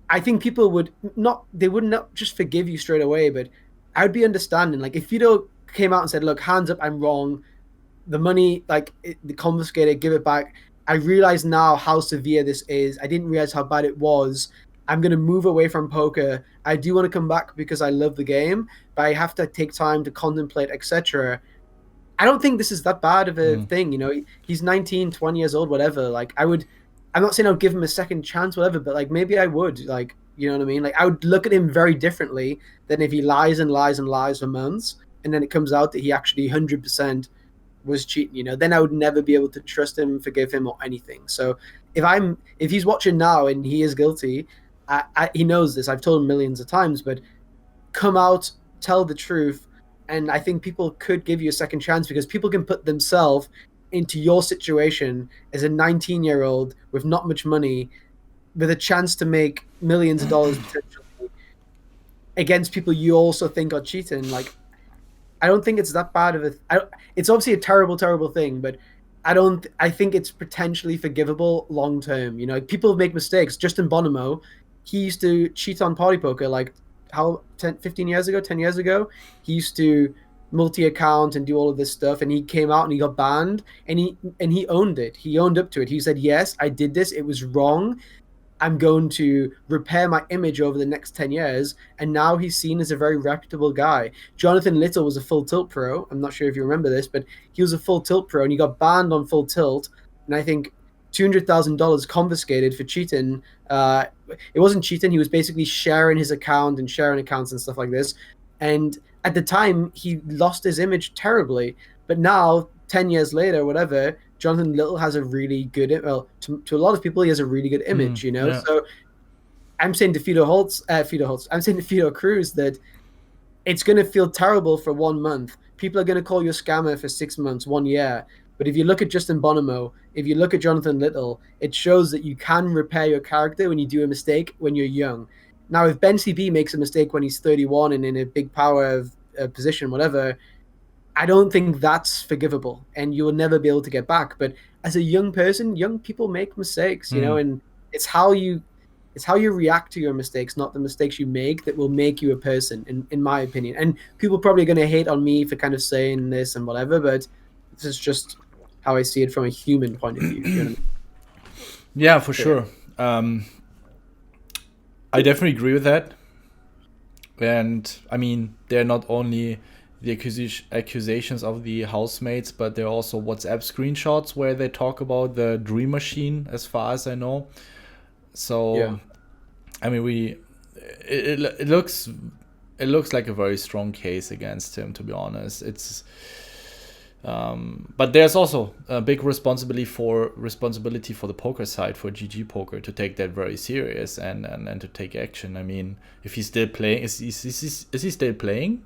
I think people would not. They would not just forgive you straight away, but I would be understanding. Like if Fedor came out and said, "Look, hands up, I'm wrong. The money, like confiscated, give it back. I realize now how severe this is. I didn't realize how bad it was. I'm going to move away from poker. I do want to come back because I love the game, but I have to take time to contemplate, etc." I don't think this is that bad of a thing. You know, he's 19, 20 years old, whatever. Like I'm not saying I would give him a second chance, whatever, but like maybe I would, like, you know what I mean? Like I would look at him very differently than if he lies and lies and lies for months, and then it comes out that he actually 100% was cheating, you know, then I would never be able to trust him, forgive him, or anything. So if he's watching now and he is guilty, he knows this. I've told him millions of times, but come out, tell the truth, and I think people could give you a second chance because people can put themselves into your situation as a 19-year-old with not much money, with a chance to make millions of dollars potentially against people you also think are cheating. Like, I don't think it's that bad of a. It's obviously a terrible, terrible thing, but I think it's potentially forgivable long term. You know, people make mistakes. Justin Bonomo, he used to cheat on party poker like 10 years ago. He used to multi-account and do all of this stuff, and he came out and he got banned, and he owned it. He owned up to it. He said, "Yes, I did this. It was wrong. I'm going to repair my image over the next 10 years." And now he's seen as a very reputable guy. Jonathan Little was a full tilt pro. I'm not sure if you remember this, but he was a full tilt pro and he got banned on full tilt. And I think $200,000 confiscated for cheating. It wasn't cheating. He was basically sharing his account and sharing accounts and stuff like this. And at the time, he lost his image terribly. But now, 10 years later, whatever, Jonathan Little has a really good, well, to a lot of people, he has a really good image, you know? Yeah. So I'm saying to Fedor Kruse that it's going to feel terrible for 1 month. People are going to call you a scammer for 6 months, 1 year. But if you look at Justin Bonomo, if you look at Jonathan Little, it shows that you can repair your character when you do a mistake when you're young. Now, if Bencb makes a mistake when he's 31 and in a big power of position, whatever, I don't think that's forgivable, and you will never be able to get back. But as a young person, young people make mistakes, you know, and it's how you react to your mistakes, not the mistakes you make, that will make you a person, in my opinion. And people are probably going to hate on me for kind of saying this and whatever, but this is just how I see it from a human point of view. You know what I mean? Yeah, for sure. I definitely agree with that. And I mean, they're not only the accusations of the housemates, but there are also WhatsApp screenshots where they talk about the Dream Machine, as far as I know. So, yeah. I mean, it looks like a very strong case against him, to be honest. It's but there's also a big responsibility for the poker side, for GGpoker, to take that very serious and to take action. I mean, if he's still playing, is he still playing?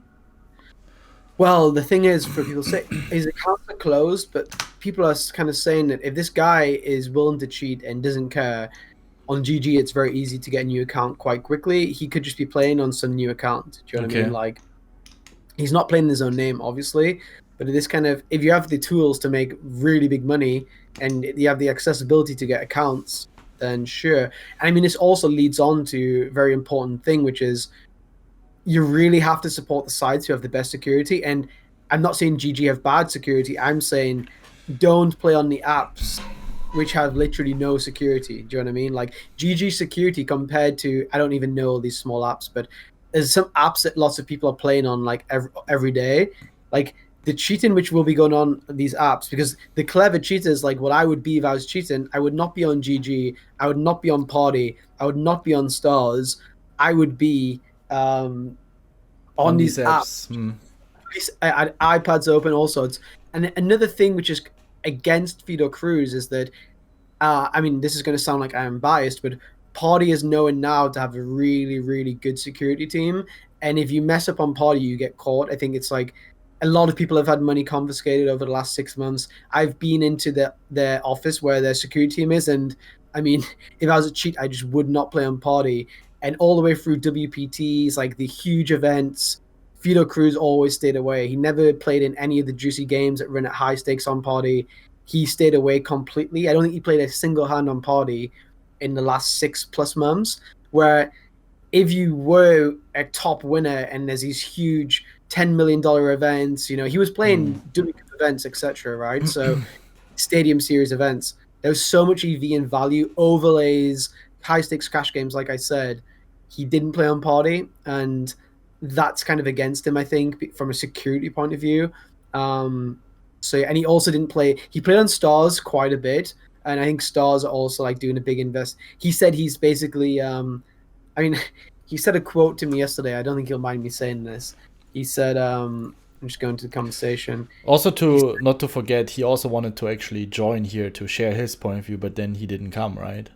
Well, the thing is, for people say his accounts are closed, but people are kind of saying that if this guy is willing to cheat and doesn't care, on GG it's very easy to get a new account quite quickly. He could just be playing on some new account. Do you know what I mean? Like, he's not playing his own name, obviously, but this kind of, if you have the tools to make really big money and you have the accessibility to get accounts, then sure. And I mean, this also leads on to a very important thing, which is you really have to support the sides who have the best security. And I'm not saying GG have bad security. I'm saying don't play on the apps which have literally no security. Do you know what I mean? Like GG security compared to, I don't even know all these small apps, but there's some apps that lots of people are playing on like every day. Like the cheating which will be going on these apps, because the clever cheaters, like what I would be if I was cheating, I would not be on GG, I would not be on Party, I would not be on Stars, I would be on these apps. These iPads open, all sorts. And another thing which is against Fedor Kruse is that, I mean, this is going to sound like I am biased, but Party is known now to have a really, really good security team. And if you mess up on Party, you get caught. I think it's like a lot of people have had money confiscated over the last 6 months. I've been into their office where their security team is, and I mean, if I was a cheat, I just would not play on Party. And all the way through WPTs, like the huge events, Fedor Kruse always stayed away. He never played in any of the juicy games that run at high stakes on Party. He stayed away completely. I don't think he played a single hand on Party in the last 6+ months, where if you were a top winner and there's these huge $10 million events, you know, he was playing WCOOP events, etc., right? So stadium series events. There was so much EV and value, overlays, high stakes cash games, like I said. He didn't play on Party, and that's kind of against him, I think, from a security point of view. So, and he also didn't play. He played on Stars quite a bit, and I think Stars are also like doing a big invest. He said he's basically, I mean, he said a quote to me yesterday. I don't think he'll mind me saying this. He said, I'm just going to the conversation. Also, not to forget, he also wanted to actually join here to share his point of view, but then he didn't come, right?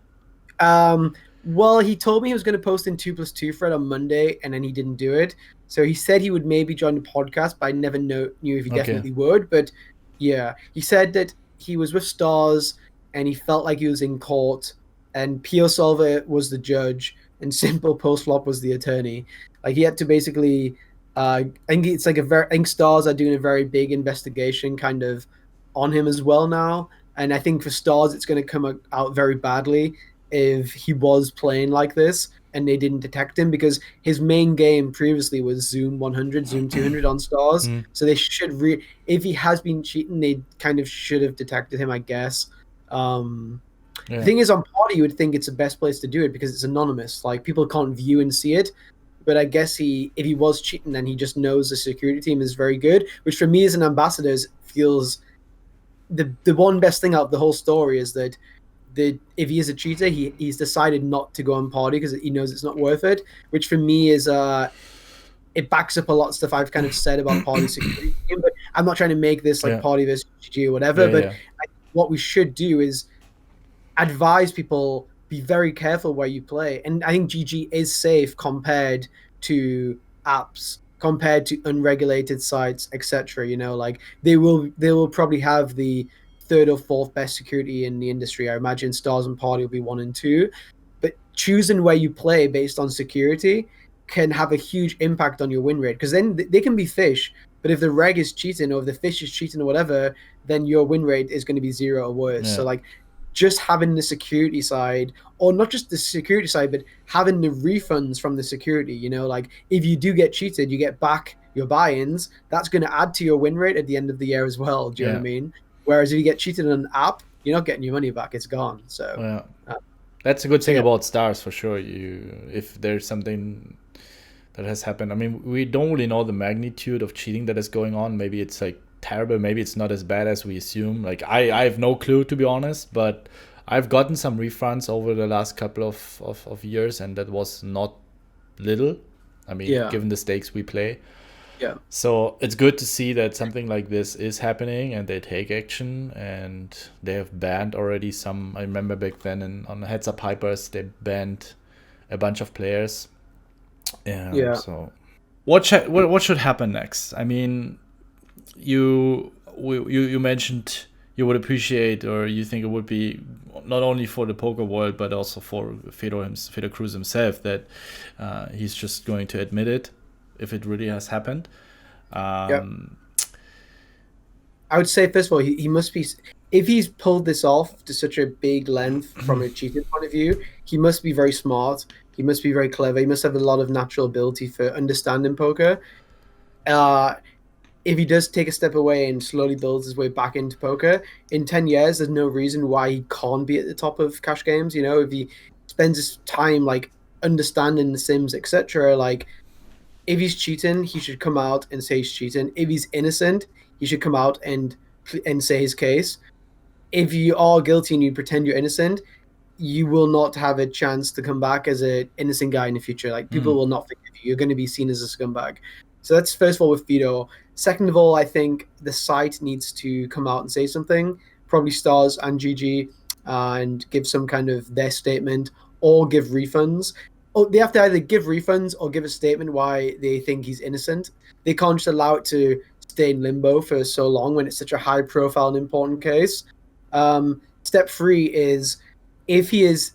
Well, he told me he was going to post in 2+2 thread on Monday, and then he didn't do it. So he said he would maybe join the podcast, but I never knew if he definitely would. But yeah, he said that he was with Stars, and he felt like he was in court, and Pio Solver was the judge, and Simple Postflop was the attorney. Like he had to basically, I think it's like I think Stars are doing a very big investigation kind of on him as well now. And I think for Stars, it's going to come out very badly if he was playing like this and they didn't detect him, because his main game previously was Zoom 100, Zoom 200 on Stars. So they should if he has been cheating, they kind of should have detected him, I guess. The thing is, on Party, you would think it's the best place to do it because it's anonymous. Like people can't view and see it. But I guess if he was cheating, then he just knows the security team is very good, which for me as an ambassador feels the one best thing out of the whole story is that if he is a cheater, he's decided not to go on Party because he knows it's not worth it, which for me is it backs up a lot of stuff I've kind of said about Party security team. But I'm not trying to make this like Party versus GG or whatever. What we should do is advise people, be very careful where you play. And I think GG is safe compared to apps, compared to unregulated sites, etc. You know, like they will probably have the third or fourth best security in the industry. I imagine Stars and Party will be 1 and 2. But choosing where you play based on security can have a huge impact on your win rate, because then they can be fish. But if the reg is cheating or if the fish is cheating or whatever, then your win rate is going to be 0 or worse. So like just having the security side, or not just the security side, but having the refunds from the security, you know, like if you do get cheated, you get back your buy-ins. That's going to add to your win rate at the end of the year as well. Do you know what I mean? Whereas if you get cheated on an app, you're not getting your money back. It's gone. So that's a good thing about Stars for sure. If there's something that has happened, I mean, we don't really know the magnitude of cheating that is going on. Maybe it's like terrible. Maybe it's not as bad as we assume. Like I have no clue, to be honest, but I've gotten some refunds over the last couple of years, and that was not little. I mean, given the stakes we play. So it's good to see that something like this is happening and they take action, and they have banned already some. I remember back then on the Heads Up Hypers, they banned a bunch of players. So what should happen next? I mean, you mentioned you would appreciate, or you think it would be not only for the poker world but also for Fedor Kruse himself, that he's just going to admit it if it really has happened. I would say, first of all, he must be, if he's pulled this off to such a big length from a cheating point of view, he must be very smart. He must be very clever. He must have a lot of natural ability for understanding poker. if he does take a step away and slowly builds his way back into poker, in 10 years, there's no reason why he can't be at the top of cash games. You know, if he spends his time like understanding the sims, etc., like if he's cheating, he should come out and say he's cheating. If he's innocent, he should come out and say his case. If you are guilty and you pretend you're innocent, you will not have a chance to come back as an innocent guy in the future. Like, people will not forgive you. You're going to be seen as a scumbag. So that's first of all with Fedor. Second of all, I think the site needs to come out and say something, probably Stars and GG, and give some kind of their statement or give refunds. Or they have to either give refunds or give a statement why they think he's innocent. They can't just allow it to stay in limbo for so long when it's such a high profile and important case. Step 3 is, if he is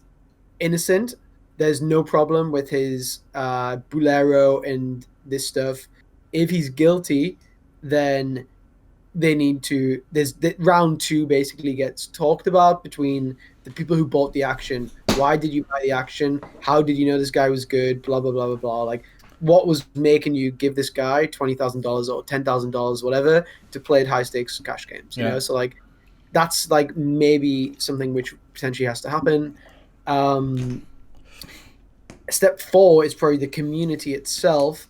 innocent, there's no problem with his Buhlero and this stuff. If he's guilty, then they need to. Round 2 basically gets talked about between the people who bought the action. Why did you buy the action? How did you know this guy was good? Blah blah blah blah blah. Like, what was making you give this guy $20,000 or $10,000, whatever, to play at high stakes cash games? You know, so like, that's like maybe something which potentially has to happen. Step 4 is probably the community itself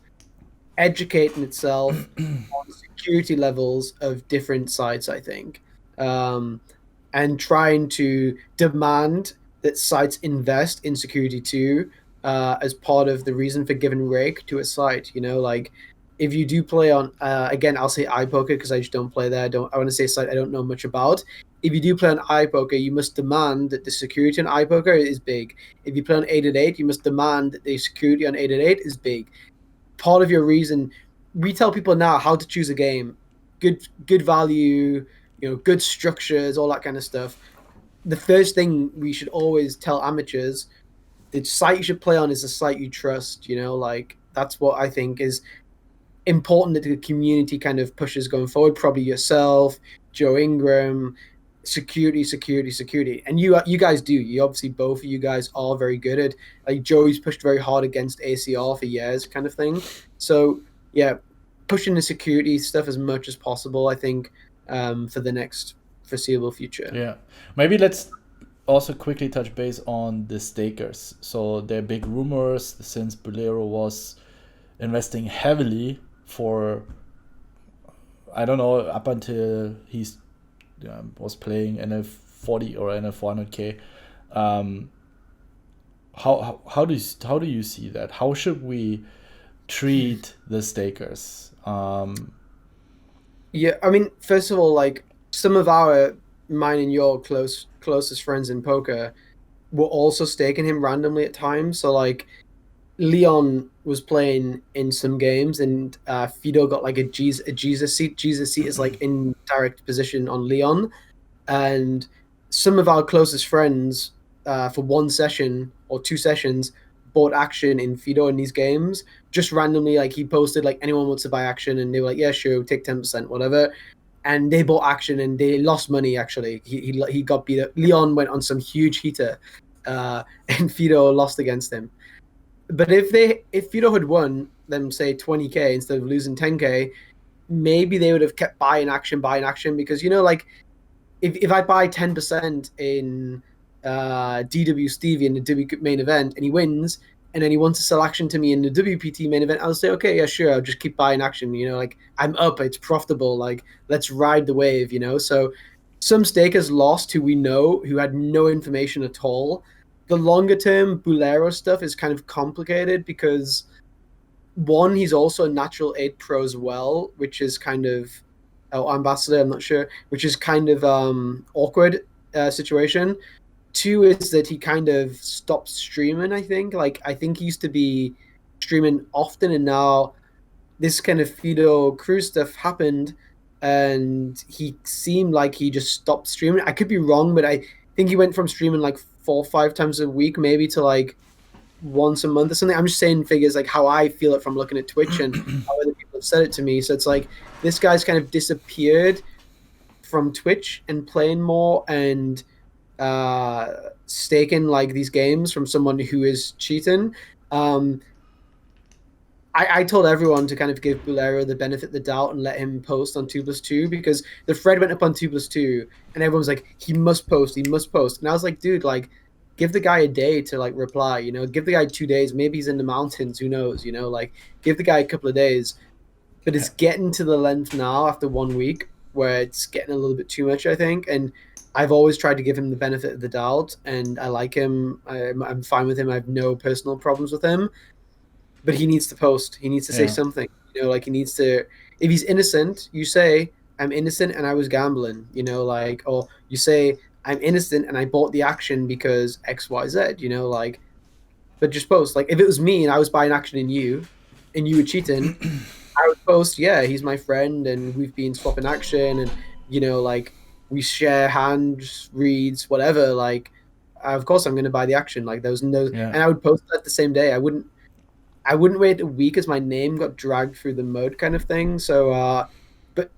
educating itself on security levels of different sites, I think, and trying to demand that sites invest in security too, as part of the reason for giving rake to a site. You know, like, if you do play on, again, I'll say iPoker because I just don't play there. I want to say a site I don't know much about. If you do play on iPoker, you must demand that the security on iPoker is big. If you play on 888, you must demand that the security on 888 is big. Part of your reason, we tell people now how to choose a game, good value, you know, good structures, all that kind of stuff. The first thing we should always tell amateurs, the site you should play on is a site you trust. You know, like, that's what I think is important that the community kind of pushes going forward. Probably yourself, Joe Ingram, security, and you guys do. You obviously, both of you guys are very good at, like, Joey's pushed very hard against ACR for years, kind of thing. So yeah, pushing the security stuff as much as possible, I think, for the next foreseeable future. Yeah, maybe let's also quickly touch base on the stakers. So there are big rumors since Buhlero was investing heavily for, I don't know, up until he's was playing NF40 or NF400K. How do you see that? How should we treat the stakers? Yeah, I mean, first of all, like, some of mine and your closest friends in poker were also staking him randomly at times. So like, Leon was playing in some games, and Fedor got like a Jesus seat. Jesus seat is like in direct position on Leon, and some of our closest friends, for one session or 2 sessions, bought action in Fedor in these games just randomly. Like, he posted like, anyone wants to buy action, and they were like, yeah, sure, take 10%, whatever. And they bought action and they lost money. Actually, he got beat up. Leon went on some huge heater, and Fedor lost against him. But if Fedor had won them, say 20K instead of losing 10K, maybe they would have kept buying action, because, you know, like, if I buy 10% in DW Stevie in the WCOOP main event and he wins, and then he wants to sell action to me in the WPT main event, I'll say, okay, yeah, sure, I'll just keep buying action. You know, like, I'm up, it's profitable, like, let's ride the wave, you know? So some stakers lost who we know, who had no information at all. The longer term Buhlero stuff is kind of complicated because, one, he's also a natural 8 pro as well, which is kind of, ambassador, I'm not sure, which is kind of awkward situation. 2 is that he kind of stopped streaming, I think. Like, I think he used to be streaming often, and now this kind of Fedor Kruse stuff happened, and he seemed like he just stopped streaming. I could be wrong, but I think he went from streaming like 4 or 5 times a week, maybe, to like once a month or something. I'm just saying figures like how I feel it from looking at Twitch and how other people have said it to me. So it's like, this guy's kind of disappeared from Twitch and playing more and staking like these games from someone who is cheating. I told everyone to kind of give Buhlero the benefit of the doubt and let him post on 2+2 because the thread went up on 2+2 and everyone was like, he must post. And I was like, dude, like, give the guy a day to like reply, you know, give the guy 2 days. Maybe he's in the mountains, who knows, you know, like give the guy a couple of days. But it's getting to the length now after 1 week where it's getting a little bit too much, I think. And I've always tried to give him the benefit of the doubt, and I like him. I'm fine with him. I have no personal problems with him. But he needs to post. He needs to say something. You know, like he needs to. If he's innocent, you say, "I'm innocent and I was gambling." You know, like, or you say, "I'm innocent and I bought the action because X, Y, Z." You know, like, but just post. Like, if it was me and I was buying action in you, and you were cheating, I would post, "Yeah, he's my friend and we've been swapping action and you know, like we share hands, reads, whatever." Like, of course I'm going to buy the action. Like, there was no, and I would post that the same day. I wouldn't wait a week as my name got dragged through the mud kind of thing. So, but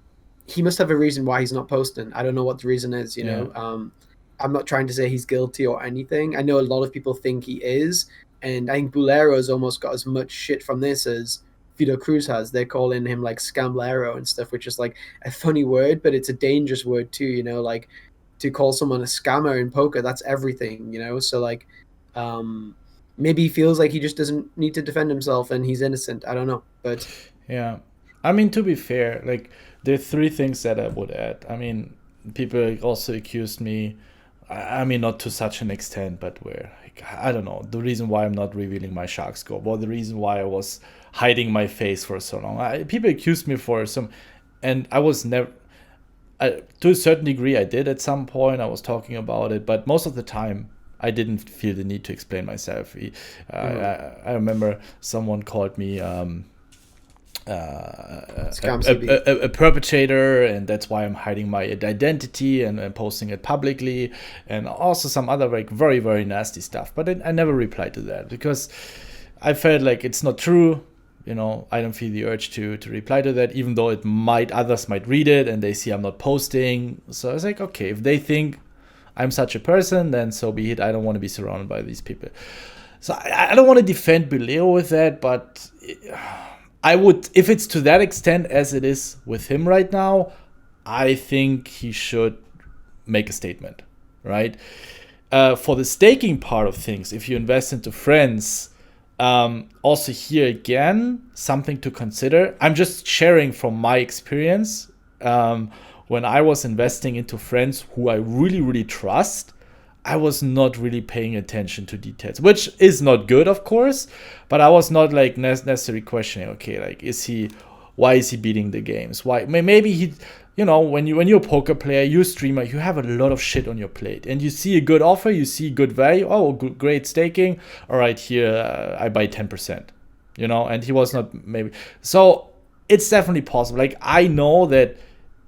he must have a reason why he's not posting. I don't know what the reason is, you know. I'm not trying to say he's guilty or anything. I know a lot of people think he is. And I think Buhlero has almost got as much shit from this as Fedor Kruse has. They're calling him like Scamblero and stuff, which is like a funny word, but it's a dangerous word too, you know, like to call someone a scammer in poker, that's everything, you know. So like, maybe he feels like he just doesn't need to defend himself and he's innocent. I don't know, but yeah, I mean, to be fair, like there are three things that I would add. I mean, people also accused me, I mean, not to such an extent, but where, like, I don't know, the reason why I'm not revealing my shark scope or the reason why I was hiding my face for so long. People accused me for some, and I was never, to a certain degree I did at some point, I was talking about it, but most of the time I didn't feel the need to explain myself. I remember someone called me a perpetrator, and that's why I'm hiding my identity and posting it publicly, and also some other like very, very nasty stuff. But I never replied to that because I felt like it's not true. You know, I don't feel the urge to reply to that, even though others might read it and they see I'm not posting. So I was like, okay, if they think I'm such a person, then so be it. I don't want to be surrounded by these people. So I don't want to defend Buhlero with that, but I would, if it's to that extent as it is with him right now, I think he should make a statement, right? For the staking part of things, if you invest into friends, also here again, something to consider. I'm just sharing from my experience. When I was investing into friends who I really, really trust, I was not really paying attention to details, which is not good, of course, but I was not like necessarily questioning, okay, like, why is he beating the games? Why? Maybe he, you know, when you're a poker player, you're a streamer, you have a lot of shit on your plate and you see a good offer, you see good value. Oh, great staking. All right, here, I buy 10%, you know, and he was not maybe. So it's definitely possible. Like, I know that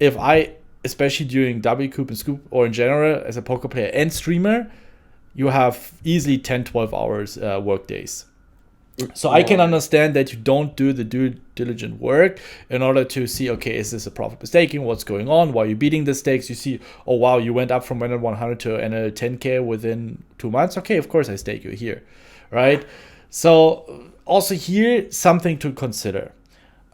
if I, especially during WCOOP and SCOOP or in general as a poker player and streamer, you have easily 10, 12 hours work days. So I can understand that you don't do the due diligent work in order to see, okay, is this a profitable staking? What's going on? Why are you beating the stakes? You see, oh, wow, you went up from NL 100 to NL 10K within 2 months. Okay, of course I stake you here, right? So also here, something to consider.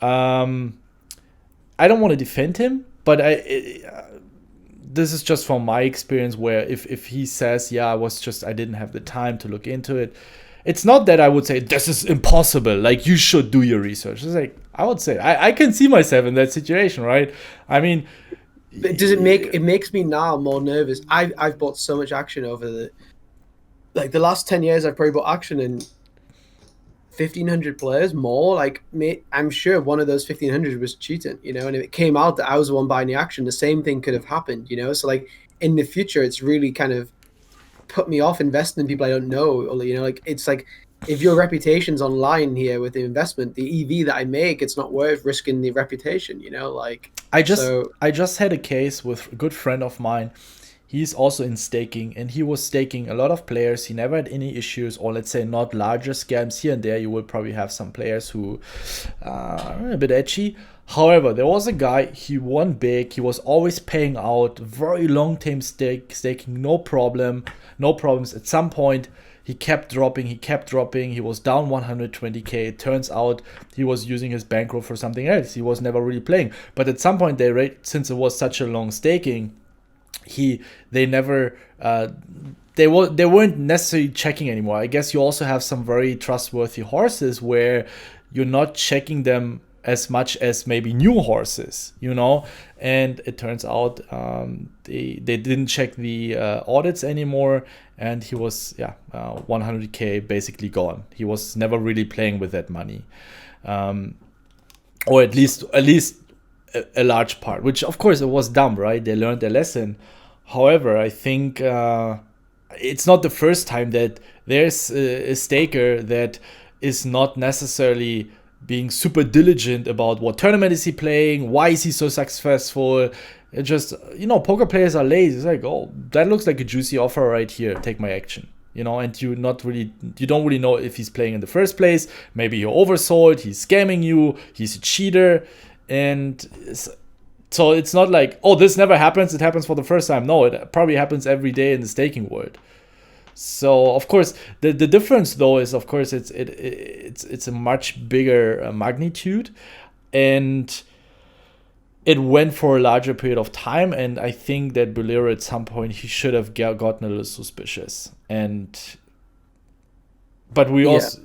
I don't want to defend him, but this is just from my experience where if he says, yeah, I didn't have the time to look into it. It's not that I would say this is impossible, like you should do your research. It's like, I would say I can see myself in that situation, right? I mean, does it makes me now more nervous. I've bought so much action over the last 10 years. I've probably bought action in 1,500 players more. Like, I'm sure one of those 1,500 was cheating, you know, and if it came out that I was the one buying the action, the same thing could have happened, you know. So like in the future, it's really kind of put me off investing in people I don't know, or, you know, like it's like if your reputation's online here with the investment, the EV that I make, it's not worth risking the reputation, you know. Like I just had a case with a good friend of mine. He's also in staking, and he was staking a lot of players. He never had any issues, or let's say not larger scams. Here and there, you will probably have some players who are a bit edgy. However, there was a guy, he won big. He was always paying out, very long-term staking, no problems. At some point, he kept dropping. He was down 120k. It turns out he was using his bankroll for something else. He was never really playing. But at some point, since it was such a long staking, they never they weren't necessarily checking anymore. I guess you also have some very trustworthy horses where you're not checking them as much as maybe new horses, and it turns out they didn't check the audits anymore, and he was 100k basically gone. He was never really playing with that money, or at least a large part, which of course it was dumb, right? They learned their lesson. However, I think it's not the first time that there's a staker that is not necessarily being super diligent about what tournament is he playing, why is he so successful. It just, poker players are lazy. It's like, oh, that looks like a juicy offer right here, take my action. And you don't really know if he's playing in the first place. Maybe he oversold, he's scamming you, he's a cheater. And so it's not like, oh, this never happens, it happens for the first time. No, it probably happens every day in the staking world. So of course the difference though is, of course, it's a much bigger magnitude, and it went for a larger period of time. And I think that Buhlero at some point he should have gotten a little suspicious. But we also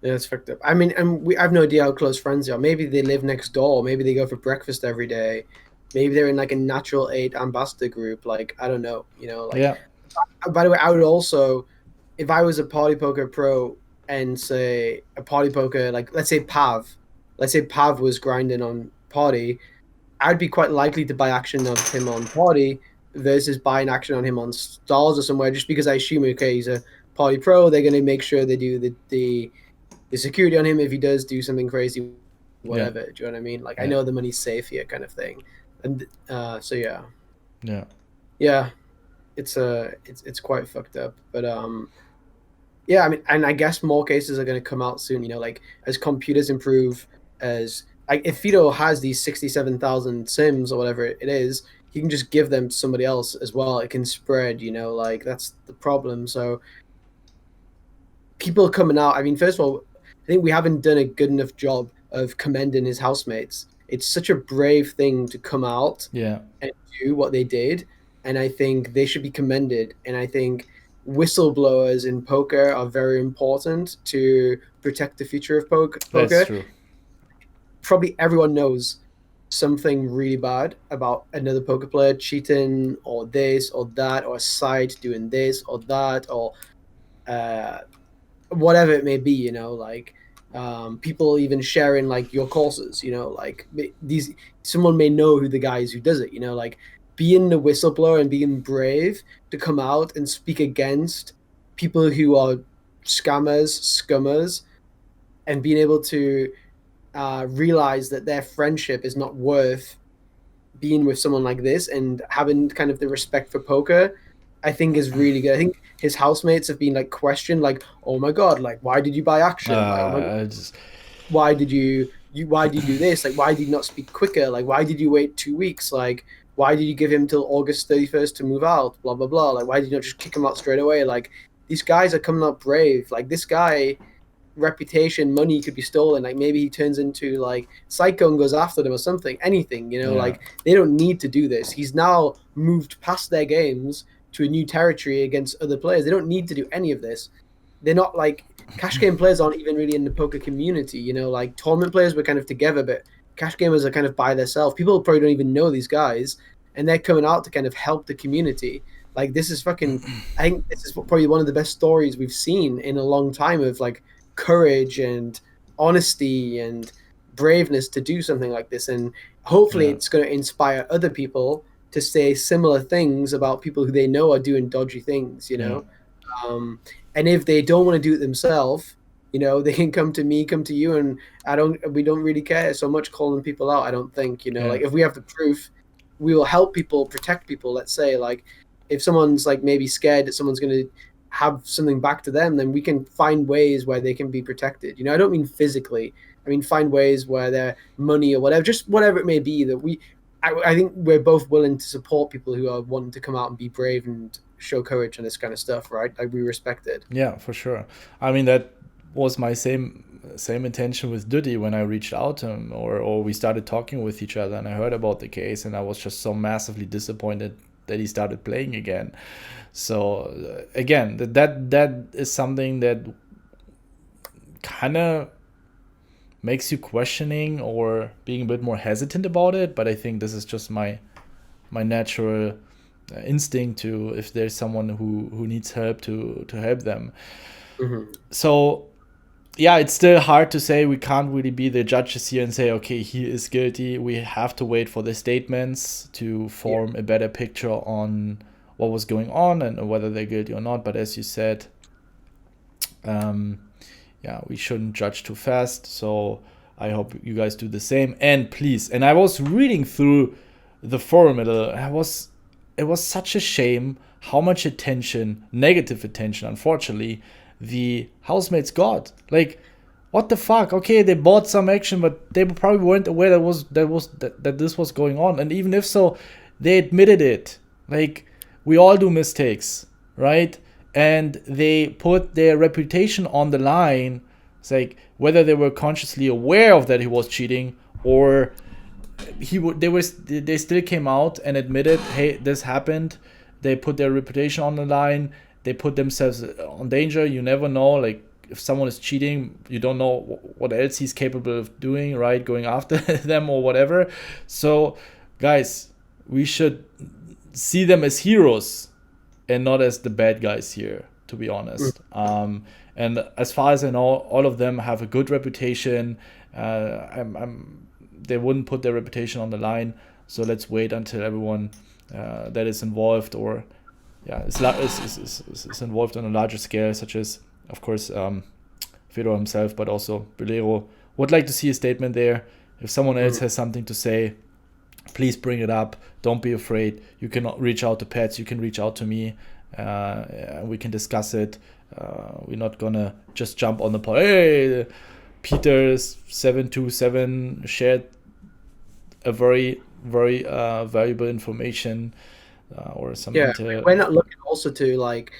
it's fucked up. I mean, and I have no idea how close friends they are. Maybe they live next door. Maybe they go for breakfast every day. Maybe they're in like a natural 8 ambassador group. Like, I don't know, By the way, I would also, if I was a party poker pro and say a party poker, like let's say Pav was grinding on party, I'd be quite likely to buy action on him on party versus buying action on him on stars or somewhere, just because I assume, okay, he's a party pro, they're going to make sure they do the security on him if he does do something crazy, whatever. Do you know what I mean? Like, I know the money's safe here, kind of thing. And it's quite fucked up. But I mean, and I guess more cases are going to come out soon. Like as computers improve, as like if Fedor has these 67,000 sims or whatever it is, he can just give them to somebody else as well. It can spread. Like that's the problem. So people coming out. I mean, first of all, I think we haven't done a good enough job of commending his housemates. It's such a brave thing to come out and do what they did. And I think they should be commended. And I think whistleblowers in poker are very important to protect the future of poker. That's true. Probably everyone knows something really bad about another poker player cheating or this or that, or a site doing this or that, or whatever it may be, people even sharing like your courses, like someone may know who the guy is who does it, like being the whistleblower and being brave to come out and speak against people who are scummers, and being able to realize that their friendship is not worth being with someone like this, and having kind of the respect for poker, I think is really good. I think his housemates have been like questioned, like, oh my god, like why did you buy action? Why did you do this? Like, why did you not speak quicker? Like, why did you wait 2 weeks? Like, why did you give him till August 31st to move out? Blah blah blah. Like, why did you not just kick him out straight away? Like, these guys are coming out brave. Like, this guy, reputation, money could be stolen. Like, maybe he turns into like Psycho and goes after them or something. Anything, like they don't need to do this. He's now moved past their games to a new territory against other players. They don't need to do any of this. They're not like cash game players aren't even really in the poker community. Like tournament players were kind of together, but cash gamers are kind of by themselves. People probably don't even know these guys, and they're coming out to kind of help the community. Like, this is fucking, I think this is probably one of the best stories we've seen in a long time of like courage and honesty and braveness to do something like this. And hopefully it's going to inspire other people to say similar things about people who they know are doing dodgy things, and if they don't want to do it themselves, they can come to me, come to you, and we don't really care so much calling people out. I don't think, like if we have the proof, we will help people, protect people. Let's say like if someone's like maybe scared that someone's going to have something back to them, then we can find ways where they can be protected. I don't mean physically. I mean, find ways where their money or whatever, just whatever it may be, that I think we're both willing to support people who are wanting to come out and be brave and show courage and this kind of stuff, right? Like, we respect it. Yeah, for sure. I mean, that was my same intention with Duddy when I reached out to him, or we started talking with each other, and I heard about the case, and I was just so massively disappointed that he started playing again. So again, that is something that kind of makes you questioning or being a bit more hesitant about it. But I think this is just my natural instinct to, if there's someone who needs help, to help them. Mm-hmm. So yeah, it's still hard to say. We can't really be the judges here and say, okay, he is guilty. We have to wait for the statements to form a better picture on what was going on and whether they're guilty or not. But as you said, we shouldn't judge too fast. So I hope you guys do the same. And please, and I was reading through the forum, it was such a shame how much attention, negative attention, unfortunately, the housemates got. Like, what the fuck? Okay, they bought some action, but they probably weren't aware that this was going on. And even if so, they admitted it. Like, we all do mistakes, right? And they put their reputation on the line. It's like, whether they were consciously aware of that he was cheating, or they still came out and admitted, hey, this happened. They put their reputation on the line. They put themselves on danger. You never know. Like, if someone is cheating, you don't know what else he's capable of doing, right? Going after them or whatever. So, guys, we should see them as heroes and not as the bad guys here, to be honest. And as far as I know, all of them have a good reputation. They wouldn't put their reputation on the line. So let's wait until everyone that is involved or is involved on a larger scale, such as, of course, Fedor himself, but also Buhlero, would like to see a statement there. If someone else has something to say, please bring it up. Don't be afraid. You can reach out to Pets. You can reach out to me. We can discuss it. We're not gonna just jump on the pod. Hey, Peter727 shared a very, very valuable information or something. Yeah, we're not looking also to like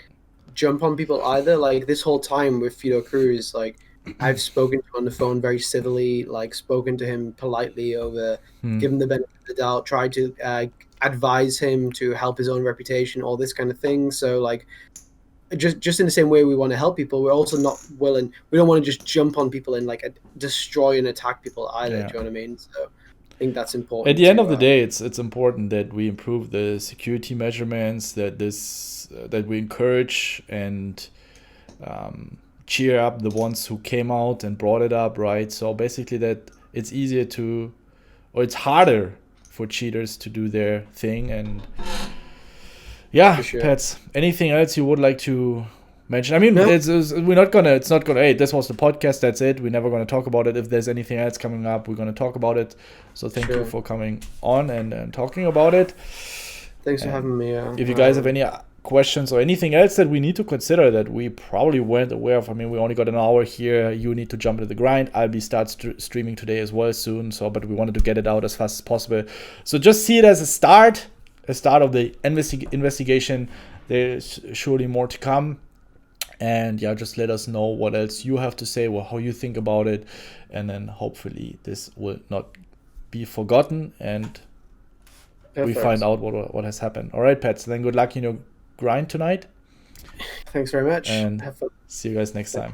jump on people either. Like, this whole time with Fedor Kruse, like, I've spoken to him on the phone very civilly, like, spoken to him politely over, given the benefit of the doubt, tried to advise him to help his own reputation, all this kind of thing. So, like, just in the same way we want to help people, we're also not willing. We don't want to just jump on people and like destroy and attack people either. Yeah. Do you know what I mean? So I think that's important. At the end of the day, it's important that we improve the security measurements, that we encourage and cheer up the ones who came out and brought it up, right? So basically, that it's easier it's harder for cheaters to do their thing. And yeah, sure. Pets, anything else you would like to mention? I mean, no. It's not gonna, hey, this was the podcast, that's it. We're never gonna talk about it. If there's anything else coming up, we're gonna talk about it. So thank you for coming on and talking about it. Thanks for having me. If you guys have any questions or anything else that we need to consider that we probably weren't aware of, I mean, we only got an hour here. You need to jump into the grind. I'll be streaming today as well soon. But we wanted to get it out as fast as possible. So just see it as a start of the investigation. There's surely more to come. And yeah, just let us know what else you have to say or how you think about it. And then hopefully this will not be forgotten and we find out what has happened. All right, Pets, then good luck in your grind tonight. Thanks very much. And have fun. See you guys next time.